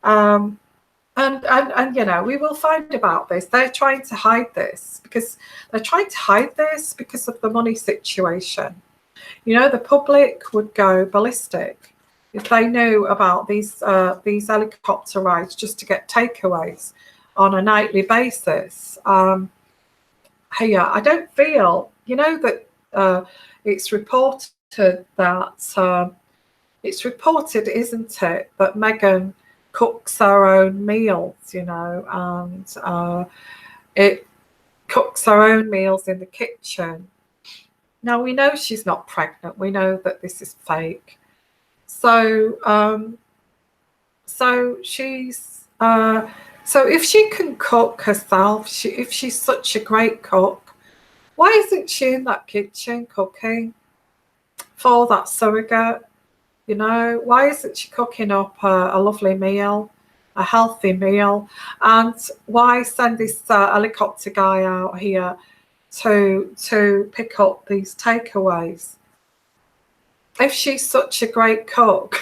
And you know, we will find about this. They're trying to hide this because of the money situation. You know, the public would go ballistic if they knew about these helicopter rides just to get takeaways on a nightly basis. I don't feel, you know, that it's reported that isn't it, that Megan cooks her own meals, you know, and it cooks her own meals in the kitchen. Now, we know she's not pregnant. We know that this is fake. So she's so if she can cook herself, if she's such a great cook, Why isn't she in that kitchen cooking for that surrogate? You know, why isn't she cooking up a lovely meal, a healthy meal? And why send this helicopter guy out here to pick up these takeaways? If she's such a great cook,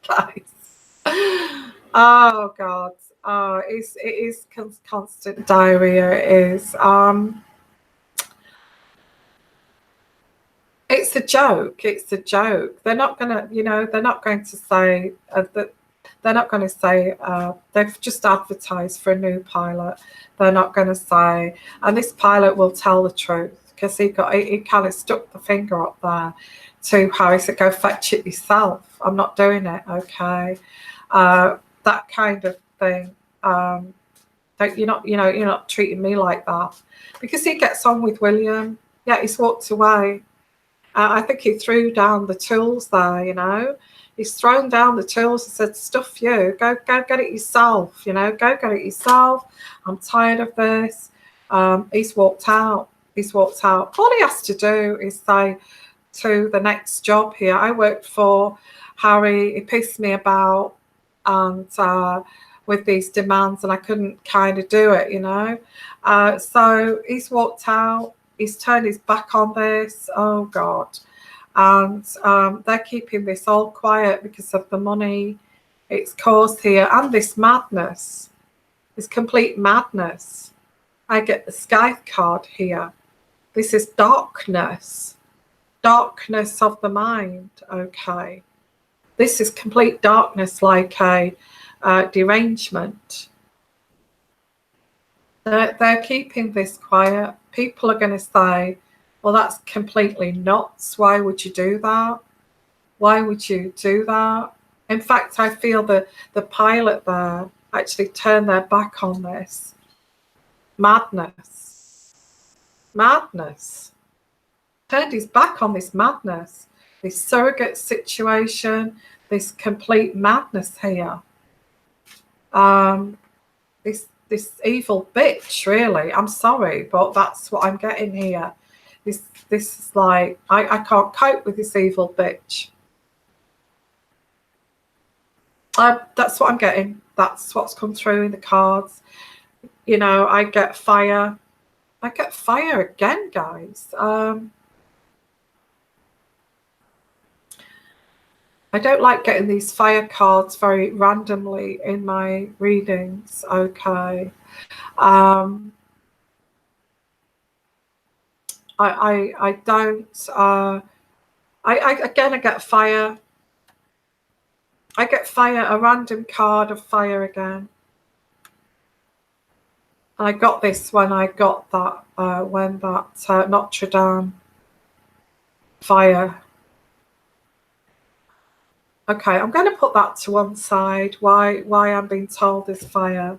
guys. Oh God. Oh, it is constant diarrhea. It is. It's a joke. It's a joke. They're not gonna, you know, they're not going to say that. They're not going to say they've just advertised for a new pilot. They're not going to say, and this pilot will tell the truth because he kind of stuck the finger up there to Harry. Said, "Go fetch it yourself. I'm not doing it." Okay, that kind of thing. Don't, you're not treating me like that, because he gets on with William. Yeah, he's walked away. I think he threw down the tools there, you know. He's thrown down the tools and said, stuff you, go get it yourself, you know, go get it yourself. I'm tired of this. He's walked out. He's walked out. All he has to do is say to the next job here, I worked for Harry, he pissed me about, and with these demands, and I couldn't kind of do it, you know. So he's walked out. He's turned his back on this. Oh God. And they're keeping this all quiet because of the money it's caused here, and this madness, this complete madness. I get the Scythe card here. This is darkness of the mind. Okay, this is complete darkness, like a derangement. They're keeping this quiet. People are going to say, well, that's completely nuts. Why would you do that? Why would you do that? In fact, I feel that the pilot there actually turned their back on this. Madness. Madness. Turned his back on this madness, this surrogate situation, this complete madness here. This evil bitch, really. I'm sorry, but that's what I'm getting here. This is like, I can't cope with this evil bitch. That's what I'm getting. That's what's come through in the cards. You know, I get fire. I get fire again, guys. I don't like getting these fire cards very randomly in my readings. Okay. I don't. I get fire. I get fire, a random card of fire again. And I got this when I got that, when that Notre Dame fire. Okay, I'm going to put that to one side, why I'm being told there's fire.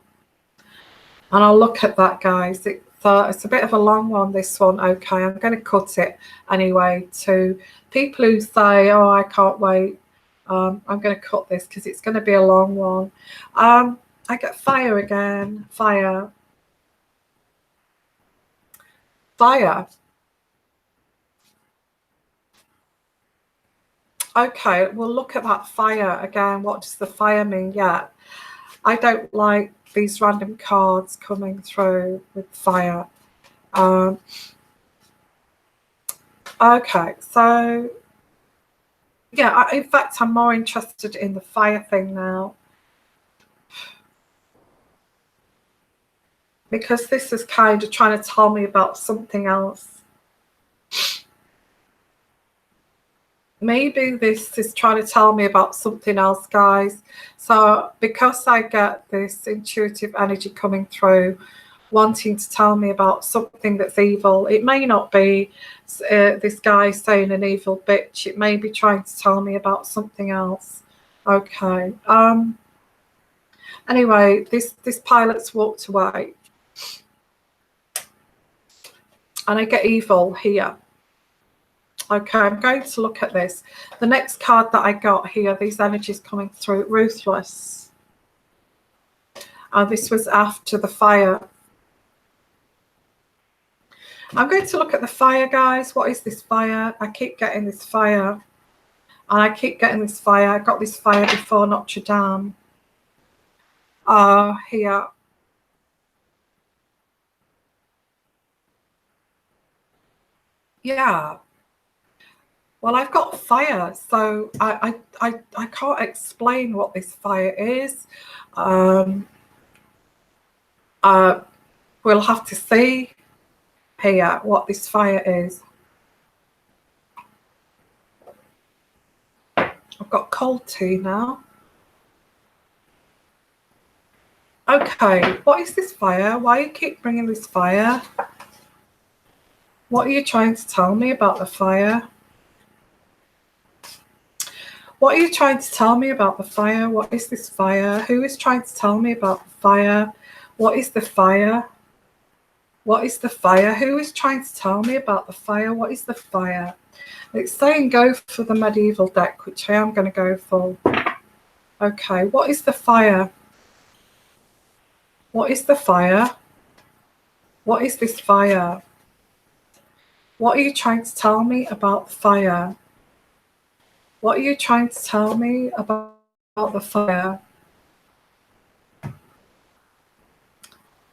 And I'll look at that, guys. It's a bit of a long one, this one. Okay, I'm going to cut it anyway. To people who say, oh, I can't wait, I'm going to cut this because it's going to be a long one. I get fire again. Fire. Fire. Okay, we'll look at that fire again. What does the fire mean? Yeah, I don't like these random cards coming through with fire. Okay, so yeah, in fact, I'm more interested in the fire thing now, because this is kind of trying to tell me about something else. Maybe this is trying to tell me about something else, guys. So because I get this intuitive energy coming through, wanting to tell me about something that's evil, it may not be this guy saying an evil bitch. It may be trying to tell me about something else. Okay. Anyway, this pilot's walked away, and I get evil here. Okay, I'm going to look at this. The next card that I got here, these energies coming through, ruthless. This was after the fire. I'm going to look at the fire, guys. What is this fire? I keep getting this fire. And I keep getting this fire. I got this fire before Notre Dame. Here. Yeah. Well, I've got fire, so I can't explain what this fire is. We'll have to see here what this fire is. I've got cold tea now. Okay, what is this fire? Why you keep bringing this fire? What are you trying to tell me about the fire? What are you trying to tell me about the fire? What is this fire? Who is trying to tell me about the fire? What is the fire? What is the fire? Who is trying to tell me about the fire? What is the fire? It's saying go for the medieval deck, which I am going to go for. Okay, what is the fire? What is the fire? What is this fire? What are you trying to tell me about the fire? What are you trying to tell me about the fire?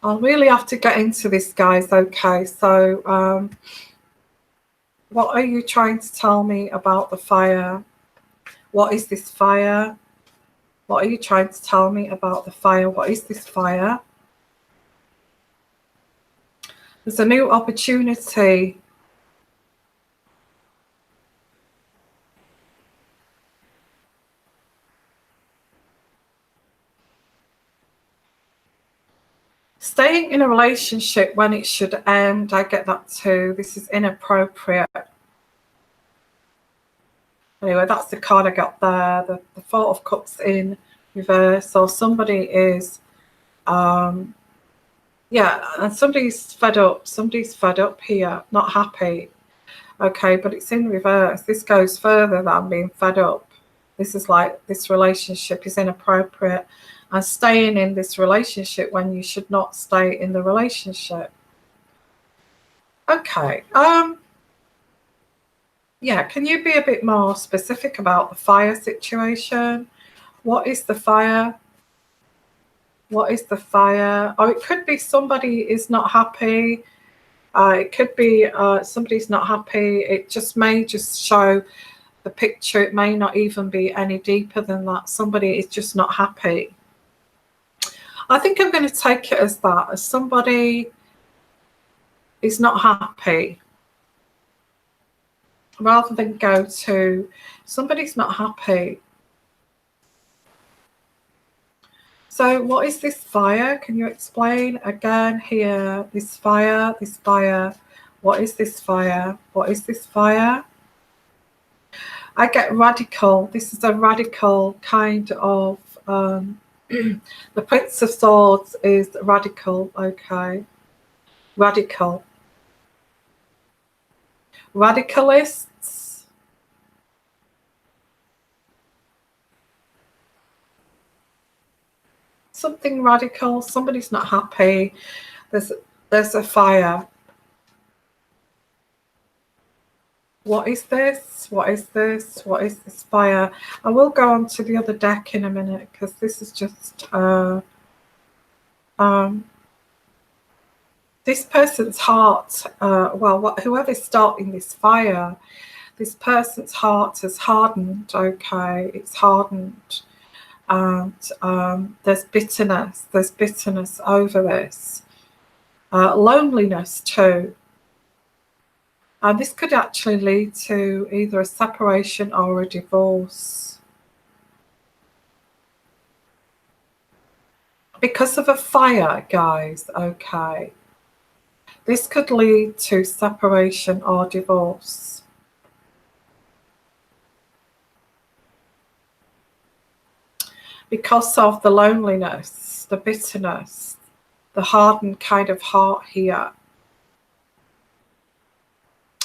I'll really have to get into this, guys. Okay, so what are you trying to tell me about the fire? What is this fire? What are you trying to tell me about the fire? What is this fire? There's a new opportunity. Staying in a relationship when it should end, I get that too. This is inappropriate. Anyway, that's the card I got there. The Four of Cups in reverse. So somebody is, yeah, and somebody's fed up. Somebody's fed up here, not happy. Okay, but it's in reverse. This goes further than being fed up. This is like, this relationship is inappropriate. And staying in this relationship when you should not stay in the relationship. Okay. Yeah, can you be a bit more specific about the fire situation? What is the fire? What is the fire? Oh, it could be somebody is not happy. It could be somebody's not happy. It just may just show the picture. It may not even be any deeper than that. Somebody is just not happy. I think I'm going to take it as that, as somebody is not happy, rather than go to somebody's not happy. So what is this fire? Can you explain again here? This fire, this fire. What is this fire? What is this fire? I get radical. This is a radical kind of, the Prince of Swords is radical, okay. Radical. Radicalists. Something radical. Somebody's not happy. There's a fire. What is this? What is this? What is this fire? I will go on to the other deck in a minute, because this is just this person's heart. Well, whoever's starting this fire, this person's heart has hardened. Okay, it's hardened, and there's bitterness. There's bitterness over this. Loneliness too. And this could actually lead to either a separation or a divorce. Because of a fire, guys, okay. This could lead to separation or divorce. Because of the loneliness, the bitterness, the hardened kind of heart here.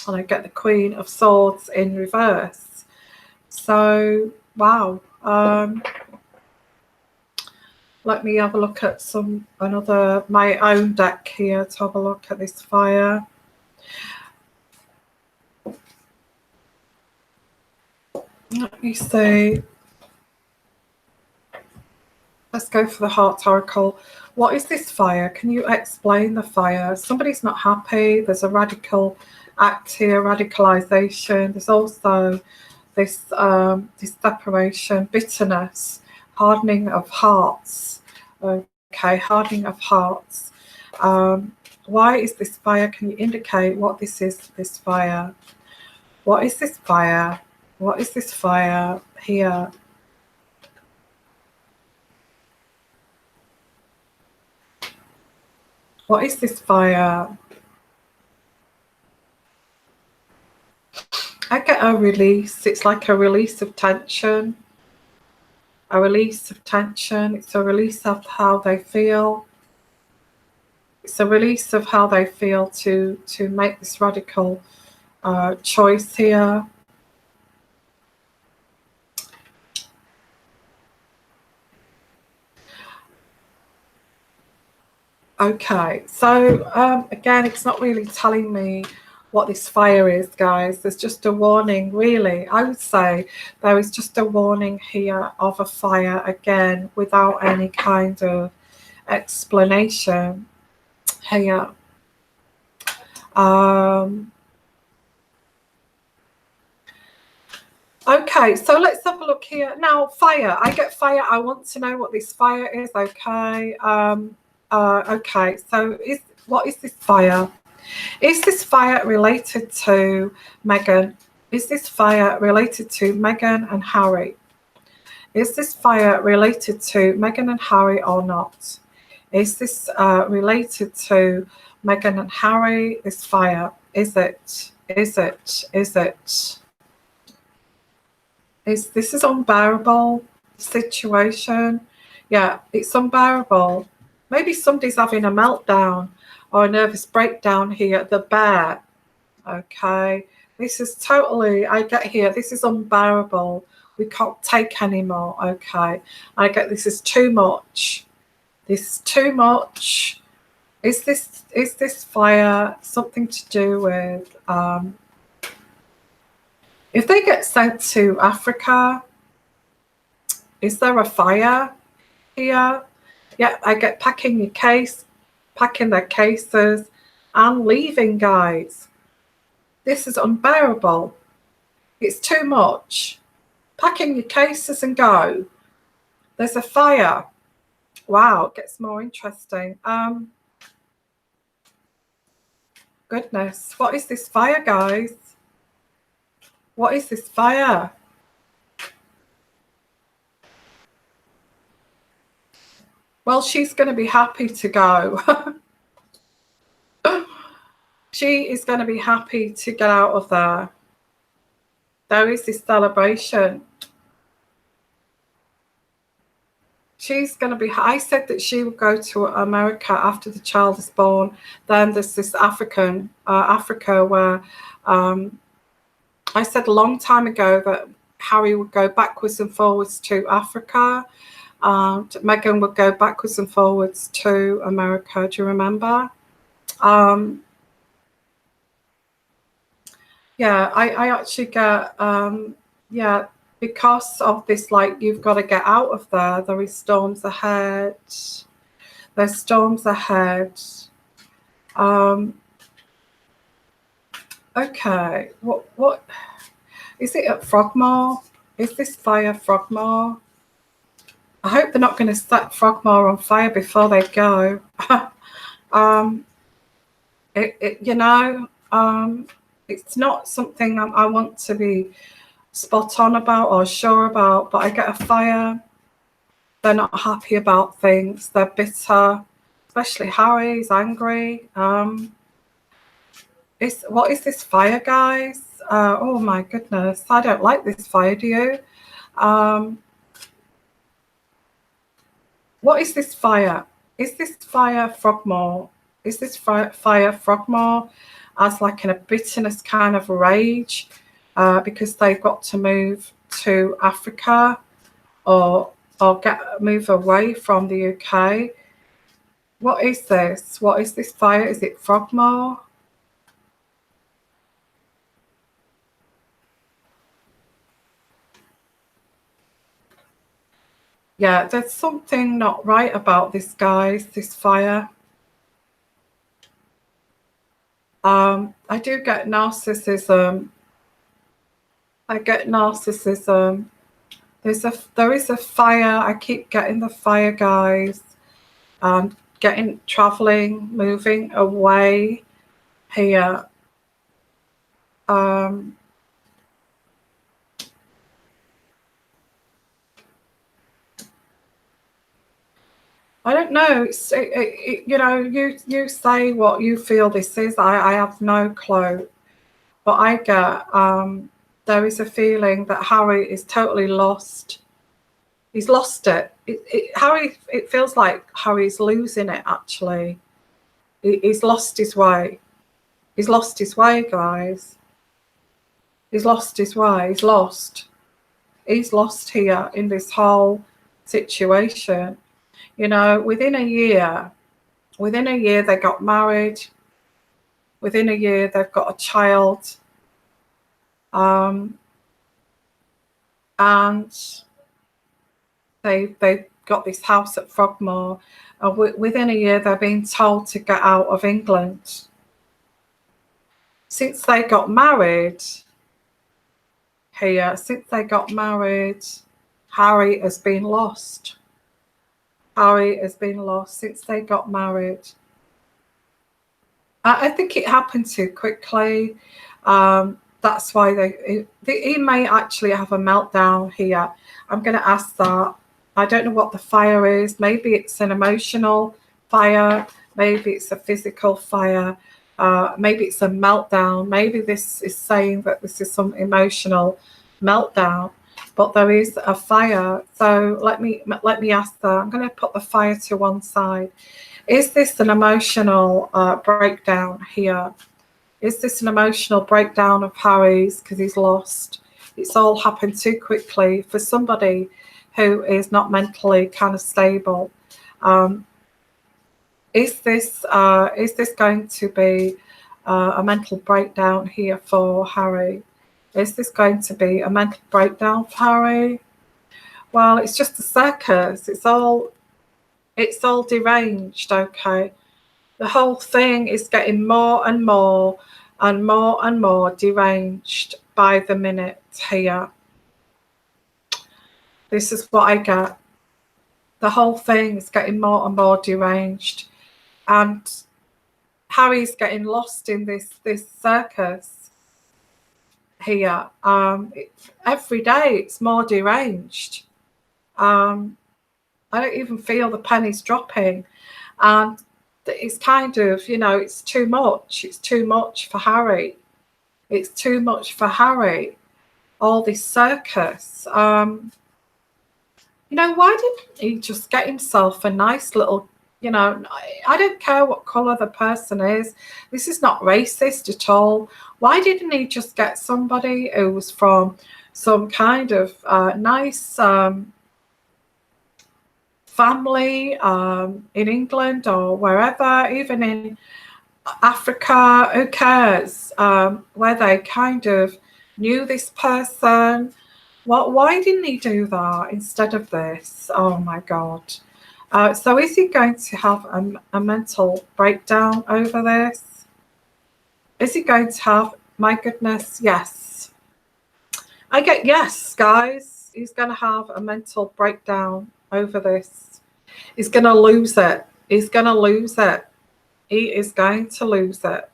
And I get the Queen of Swords in reverse. So, wow. Let me have a look at my own deck here to have a look at this fire. Let me see. Let's go for the Heart Oracle. What is this fire? Can you explain the fire? Somebody's not happy. There's a radical act here, radicalization. There's also this this separation, bitterness, hardening of hearts. Okay, hardening of hearts. Why is this fire? Can you indicate what this is, this fire? What is this fire? What is this fire here? What is this fire? I get a release. It's like a release of tension. A release of tension. It's a release of how they feel. It's a release of how they feel to make this radical choice here. Okay, so again, it's not really telling me what this fire is, guys. There's just a warning, really. I would say there is just a warning here of a fire, again, without any kind of explanation here. Okay, so let's have a look here. Now, fire. I get fire. I want to know what this fire is, okay? Okay, so what is this fire? Is this fire related to Meghan? Is this fire related to Meghan and Harry? Is this fire related to Meghan and Harry or not? Is this related to Meghan and Harry, this fire? Is it? Is it? Is it? This is unbearable situation? Yeah, it's unbearable. Maybe somebody's having a meltdown or a nervous breakdown here. The bear. Okay. This is totally, I get here, this is unbearable. We can't take anymore. Okay. I get this is too much. This is too much. Is this fire something to do with if they get sent to Africa? Is there a fire here? Yeah, I get packing your case, packing their cases, and leaving, guys. This is unbearable. It's too much. Packing your cases and go. There's a fire. Wow, it gets more interesting. Goodness, what is this fire, guys? What is this fire? Well, she's going to be happy to go. She is going to be happy to get out of there. There is this celebration. She's going to be, I said that she would go to America after the child is born. Then there's this Africa where I said a long time ago that Harry would go backwards and forwards to Africa. Meghan would go backwards and forwards to America. Do you remember? Yeah, I actually get, yeah, because of this, like, you've got to get out of there. There is storms ahead. There's storms ahead. Okay, what is it at Frogmore? Is this fire Frogmore? I hope they're not going to set Frogmore on fire before they go. You know, it's not something I want to be spot on about or sure about, but I get a fire. They're not happy about things. They're bitter, especially Harry's angry. What is this fire, guys? Oh my goodness, I don't like this fire. Do you? What is this fire? Is this fire Frogmore? Is this fire Frogmore as like in a bitterness kind of rage because they've got to move to Africa or move away from the UK? What is this? What is this fire? Is it Frogmore? Yeah, there's something not right about this, guys, this fire. I do get narcissism. I get narcissism. There is a fire. I keep getting the fire, guys. Getting traveling, moving away here. I don't know. You know, you say what you feel this is. I have no clue. But I get there is a feeling that Harry is totally lost. He's lost it. Harry. It feels like Harry's losing it. Actually, he's lost his way. He's lost his way, guys. He's lost his way. He's lost. He's lost here in this whole situation. You know, within a year they got married. Within a year they've got a child. And they got this house at Frogmore. Within a year they're being told to get out of England. Since they got married here, Harry has been lost. Harry has been lost since they got married. I think it happened too quickly. That's why he may actually have a meltdown here. I'm going to ask that. I don't know what the fire is. Maybe it's an emotional fire. Maybe it's a physical fire. Maybe it's a meltdown. Maybe this is saying that this is some emotional meltdown. But there is a fire. So let me ask that. I'm going to put the fire to one side. Is this an emotional breakdown here? Is this an emotional breakdown of Harry's because he's lost? It's all happened too quickly for somebody who is not mentally kind of stable. Is this going to be a mental breakdown here for Harry? Is this going to be a mental breakdown for Harry? Well, it's just a circus. It's all deranged, okay? The whole thing is getting more and more and more and more deranged by the minute here. This is what I get. The whole thing is getting more and more deranged. And Harry's getting lost in this circus here. Every day it's more deranged. I don't even feel the pennies dropping. And it's kind of, you know, it's too much. It's too much for Harry. It's too much for Harry. All this circus. You know, why didn't he just get himself a nice little, you know, I don't care what colour the person is. This is not racist at all. Why didn't he just get somebody who was from some kind of nice family in England or wherever, even in Africa, who cares, where they kind of knew this person? Why didn't he do that instead of this? Oh my God. So is he going to have a mental breakdown over this? Is he going to have, my goodness, yes. I get yes, guys. He's going to have a mental breakdown over this. He's going to lose it. He's going to lose it. He is going to lose it.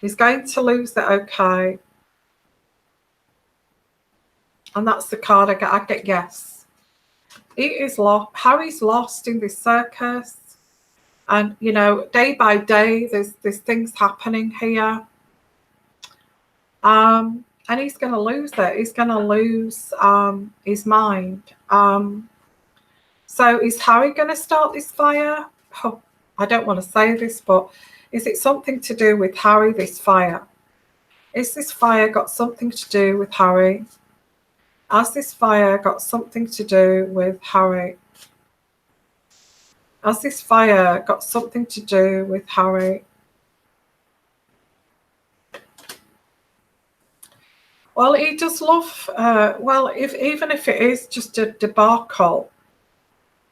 He's going to lose it, okay. And that's the card I get. I get yes. He is lost. Harry's lost in this circus. And, you know, day by day, there's things happening here. And he's going to lose it. He's going to lose his mind. So is Harry going to start this fire? Oh, I don't want to say this, but is it something to do with Harry, this fire? Is this fire got something to do with Harry? Has this fire got something to do with Harry? Has this fire got something to do with Harry? Well, he does love, well, even if it is just a debacle,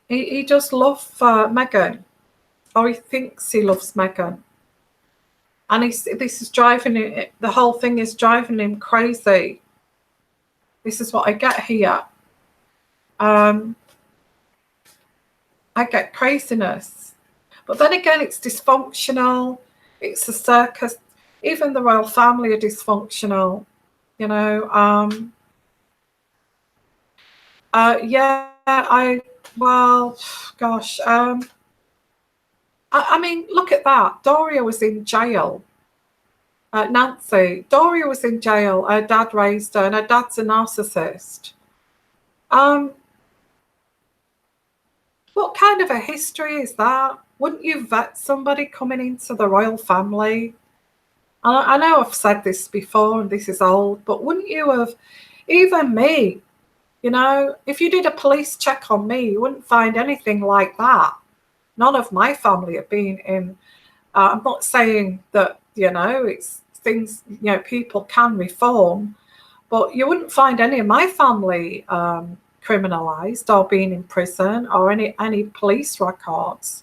he does love Meghan, or he thinks he loves Meghan. And this is driving him, the whole thing is driving him crazy. This is what I get here. I get craziness. But then again, it's dysfunctional. It's a circus. Even the royal family are dysfunctional, you know. Yeah, well, gosh. I mean, look at that. Doria was in jail. Nancy, Doria was in jail. Her dad raised her, and her dad's a narcissist. What kind of a history is that? Wouldn't you vet somebody coming into the royal family? I know I've said this before, and this is old, but wouldn't you have, even me, you know, if you did a police check on me, you wouldn't find anything like that. None of my family have been in. I'm not saying that, you know, it's things, you know, people can reform, but you wouldn't find any of my family criminalised or being in prison or any police records.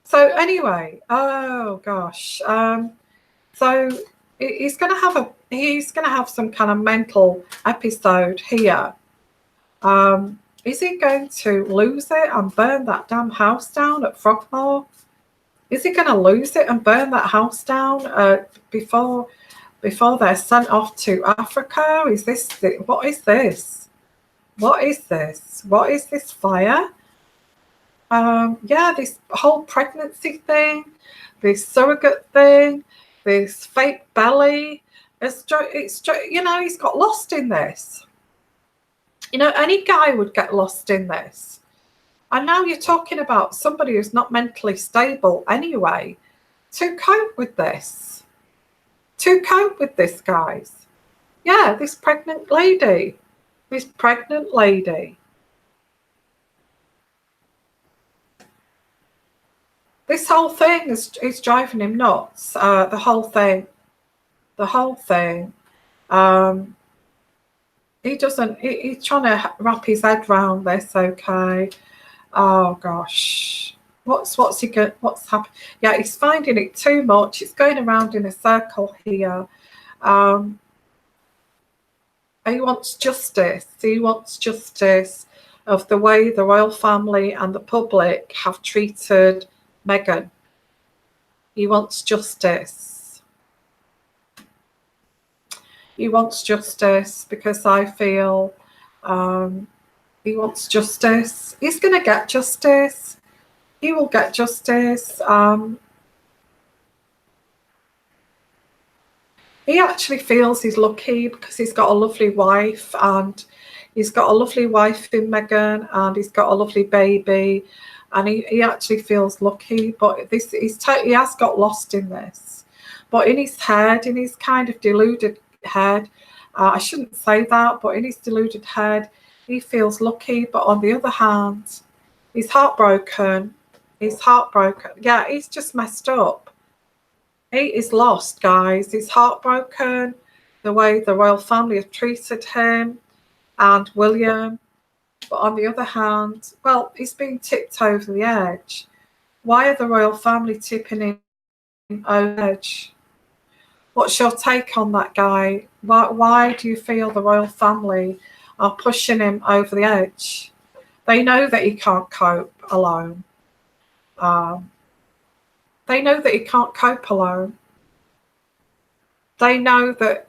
So anyway, oh gosh, so he's going to have some kind of mental episode here. Is he going to lose it and burn that damn house down at Frogmore? Is he going to lose it and burn that house down before they're sent off to Africa? What is this? What is this? What is this fire? Yeah, this whole pregnancy thing, this surrogate thing, this fake belly. It's you know, he's got lost in this. You know, any guy would get lost in this. And now you're talking about somebody who's not mentally stable anyway to cope with this. To cope with this, guys. Yeah, this pregnant lady. This pregnant lady. This whole thing is driving him nuts. The whole thing. The whole thing. He's trying to wrap his head around this, okay. Oh gosh. What's happening? Yeah, he's finding it too much. It's going around in a circle here. He wants justice. He wants justice of the way the royal family and the public have treated Meghan. He wants justice. He wants justice because I feel he wants justice. He's going to get justice. He will get justice. He actually feels he's lucky because he's got a lovely wife, and he's got a lovely wife in Meghan, and he's got a lovely baby, and he actually feels lucky. But he has got lost in this. But in his head, in his kind of deluded head, I shouldn't say that, but in his deluded head, he feels lucky. But on the other hand, he's heartbroken. He's heartbroken. Yeah, he's just messed up. He is lost, guys. He's heartbroken, the way the royal family have treated him and William. But on the other hand, well, he's being tipped over the edge. Why are the royal family tipping him over the edge? What's your take on that, Guy? Why do you feel the royal family are pushing him over the edge? They know that he can't cope alone. They know that he can't cope alone. They know that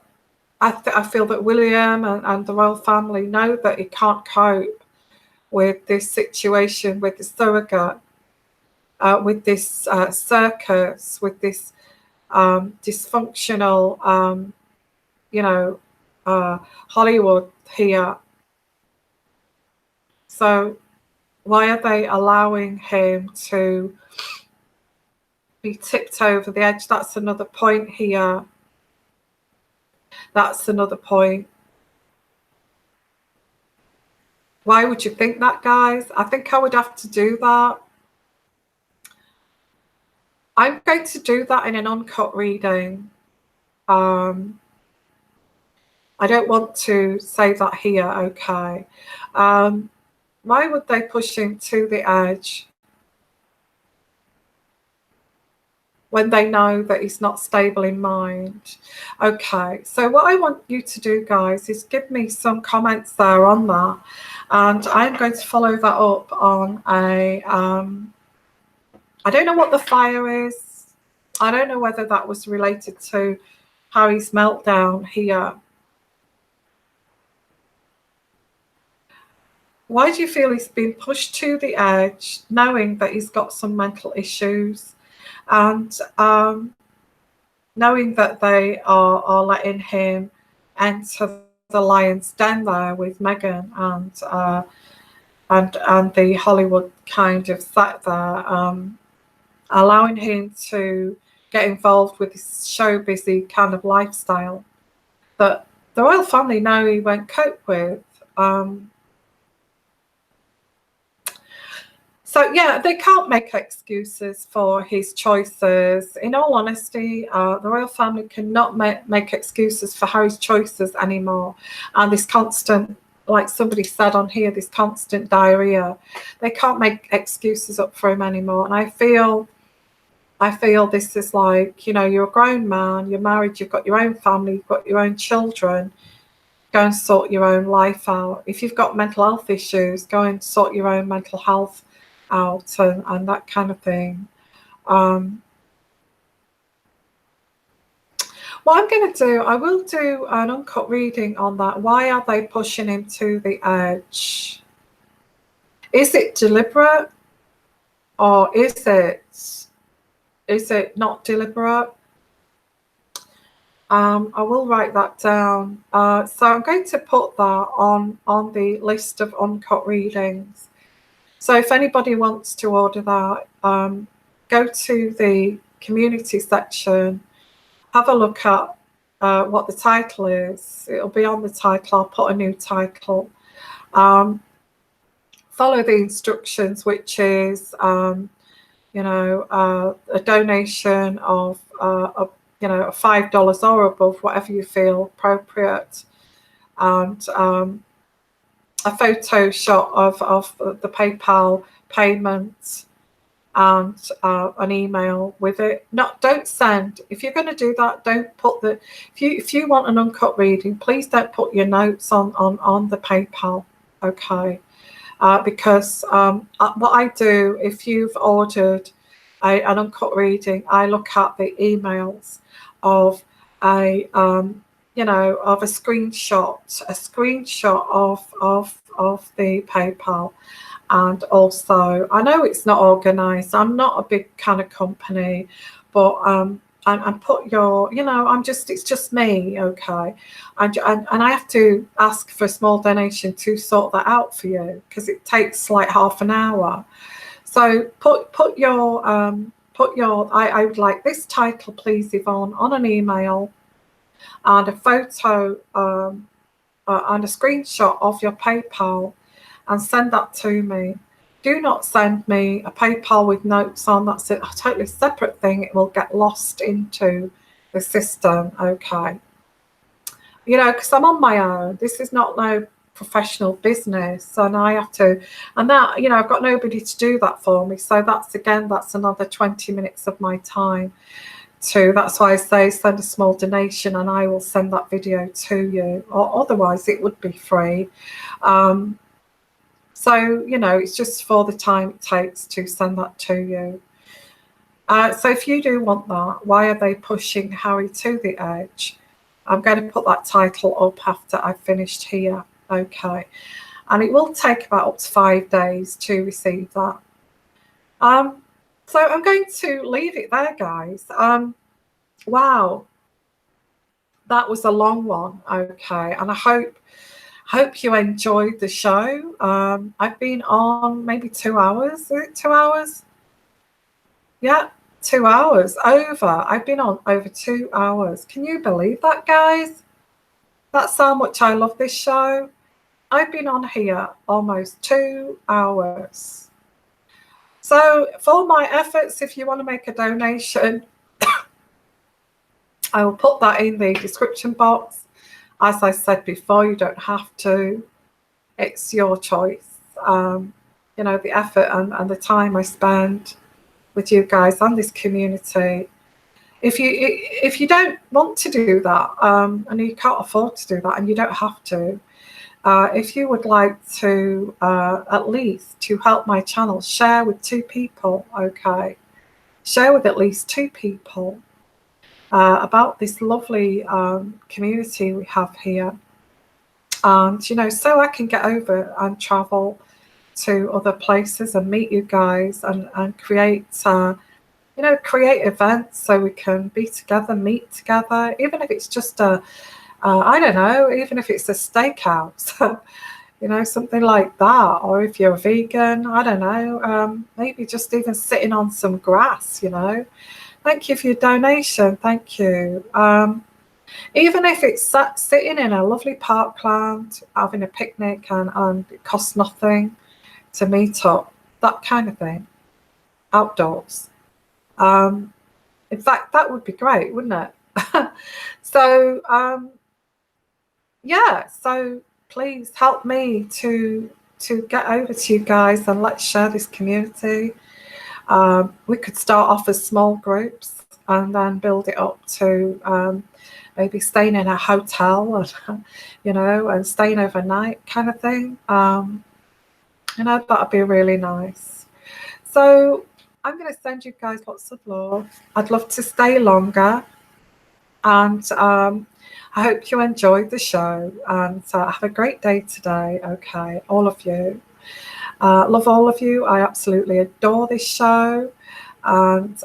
I feel that William and the royal family know that he can't cope with this situation, with the surrogate, with this circus, with this dysfunctional, Hollywood here. So why are they allowing him to be tipped over the edge? That's another point here. That's another point. Why would you think that, guys? I think I would have to do that. I'm going to do that in an uncut reading. I don't want to say that here, okay. Why would they push him to the edge when they know that he's not stable in mind? Okay, so what I want you to do, guys, is give me some comments there on that. And I'm going to follow that up on a, I don't know what the fire is. I don't know whether that was related to Harry's meltdown here. Why do you feel he's been pushed to the edge, knowing that he's got some mental issues, and knowing that they are letting him enter the lion's den there with Meghan and the Hollywood kind of set there, allowing him to get involved with this show busy kind of lifestyle that the royal family know he won't cope with. So yeah, they can't make excuses for his choices. In all honesty, the royal family cannot make excuses for Harry's choices anymore. And this constant, like somebody said on here, this constant diarrhea, they can't make excuses up for him anymore. And I feel this is like, you know, you're a grown man, you're married, you've got your own family, you've got your own children. Go and sort your own life out. If you've got mental health issues, go and sort your own mental health out and that kind of thing. What I'm going to do, I will do an uncut reading on that. Why are they pushing him to the edge? Is it deliberate, or is it not deliberate? I will write that down. So I'm going to put that on the list of uncut readings. So if anybody wants to order that, go to the community section, have a look at what the title is. It'll be on the title. I'll put a new title. Follow the instructions, which is, you know, a donation of, you know, $5 or above, whatever you feel appropriate, and a photo shot of the PayPal payment and an email with it. Don't send. If you're going to do that, don't put the. If you want an uncut reading, please don't put your notes on the PayPal. Okay, because what I do, if you've ordered an uncut reading, I look at the emails of a you know, of a screenshot of the PayPal. And also, I know it's not organized. I'm not a big kind of company, but and put your, you know, it's just me, okay, and I have to ask for a small donation to sort that out for you, because it takes like half an hour. So put your I would like this title, please, Yvonne, on an email, and a photo and a screenshot of your PayPal, and send that to me. Do not send me a PayPal with notes on. That's a totally separate thing. It will get lost into the system, okay? You know, because I'm on my own. This is not no professional business, and I have to, and that, you know, I've got nobody to do that for me. So that's another 20 minutes of my time. That's why I say send a small donation and I will send that video to you, or otherwise it would be free. So, you know, it's just for the time it takes to send that to you. So if you do want that, why are they pushing Harry to the edge? I'm going to put that title up after I've finished here, okay? And it will take about up to 5 days to receive that. So I'm going to leave it there, guys. Wow, that was a long one, okay, and I hope you enjoyed the show. I've been on maybe 2 hours. Is it 2 hours? Yeah, 2 hours over. I've been on over 2 hours. Can you believe that, guys? That's how much I love this show. I've been on here almost 2 hours. So for my efforts, if you want to make a donation, I will put that in the description box. As I said before, you don't have to. It's your choice. You know, the effort and the time I spend with you guys and this community. If you don't want to do that, and you can't afford to do that, and you don't have to, if you would like to at least to help my channel, share with 2 people, okay? Share with at least 2 people about this lovely community we have here. And, you know, so I can get over and travel to other places and meet you guys and create, you know, create events so we can be together, meet together, even if it's just I don't know, even if it's a steakhouse, you know, something like that. Or if you're a vegan, I don't know, maybe just even sitting on some grass, you know. Thank you for your donation. Thank you. Even if it's sitting in a lovely parkland, having a picnic and it costs nothing to meet up, that kind of thing, outdoors. In fact, that would be great, wouldn't it? So, yeah, so please help me to get over to you guys and let's share this community. We could start off as small groups and then build it up to maybe staying in a hotel and, you know, and staying overnight kind of thing. You know, that'd be really nice. So I'm going to send you guys lots of love. I'd love to stay longer. And I hope you enjoyed the show. And have a great day today. Okay, all of you. Love all of you. I absolutely adore this show. And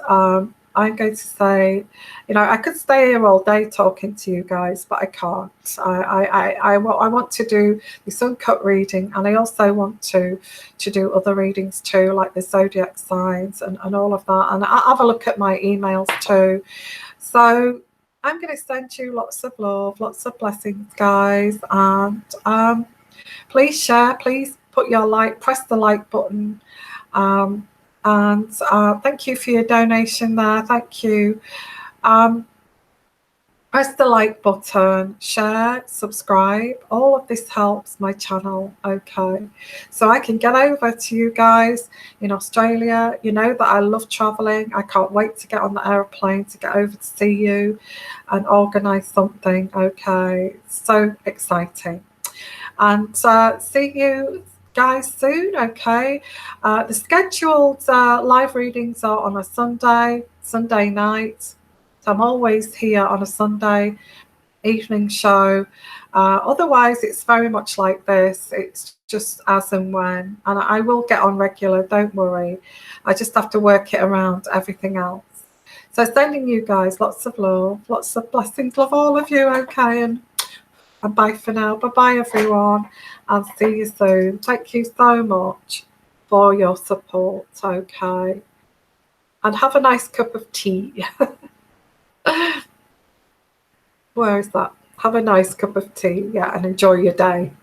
I'm going to say, you know, I could stay here all day talking to you guys, but I can't. I want to do this uncut reading, and I also want to do other readings too, like the zodiac signs and all of that. And I'll have a look at my emails too. So I'm going to send you lots of love, lots of blessings, guys. And please share, please put your like, press the like button. And thank you for your donation there. Thank you. Press the like button, share, subscribe. All of this helps my channel, okay? So I can get over to you guys in Australia. You know that I love traveling. I can't wait to get on the aeroplane to get over to see you and organize something, okay? So exciting. And see you guys soon, okay? The scheduled live readings are on a Sunday night. So I'm always here on a Sunday evening show. Otherwise, it's very much like this. It's just as and when. And I will get on regular, don't worry. I just have to work it around everything else. So sending you guys lots of love, lots of blessings. Love all of you, okay? And bye for now. Bye-bye, everyone. I'll see you soon. Thank you so much for your support, okay? And have a nice cup of tea. Where is that? Have a nice cup of tea, yeah, and enjoy your day.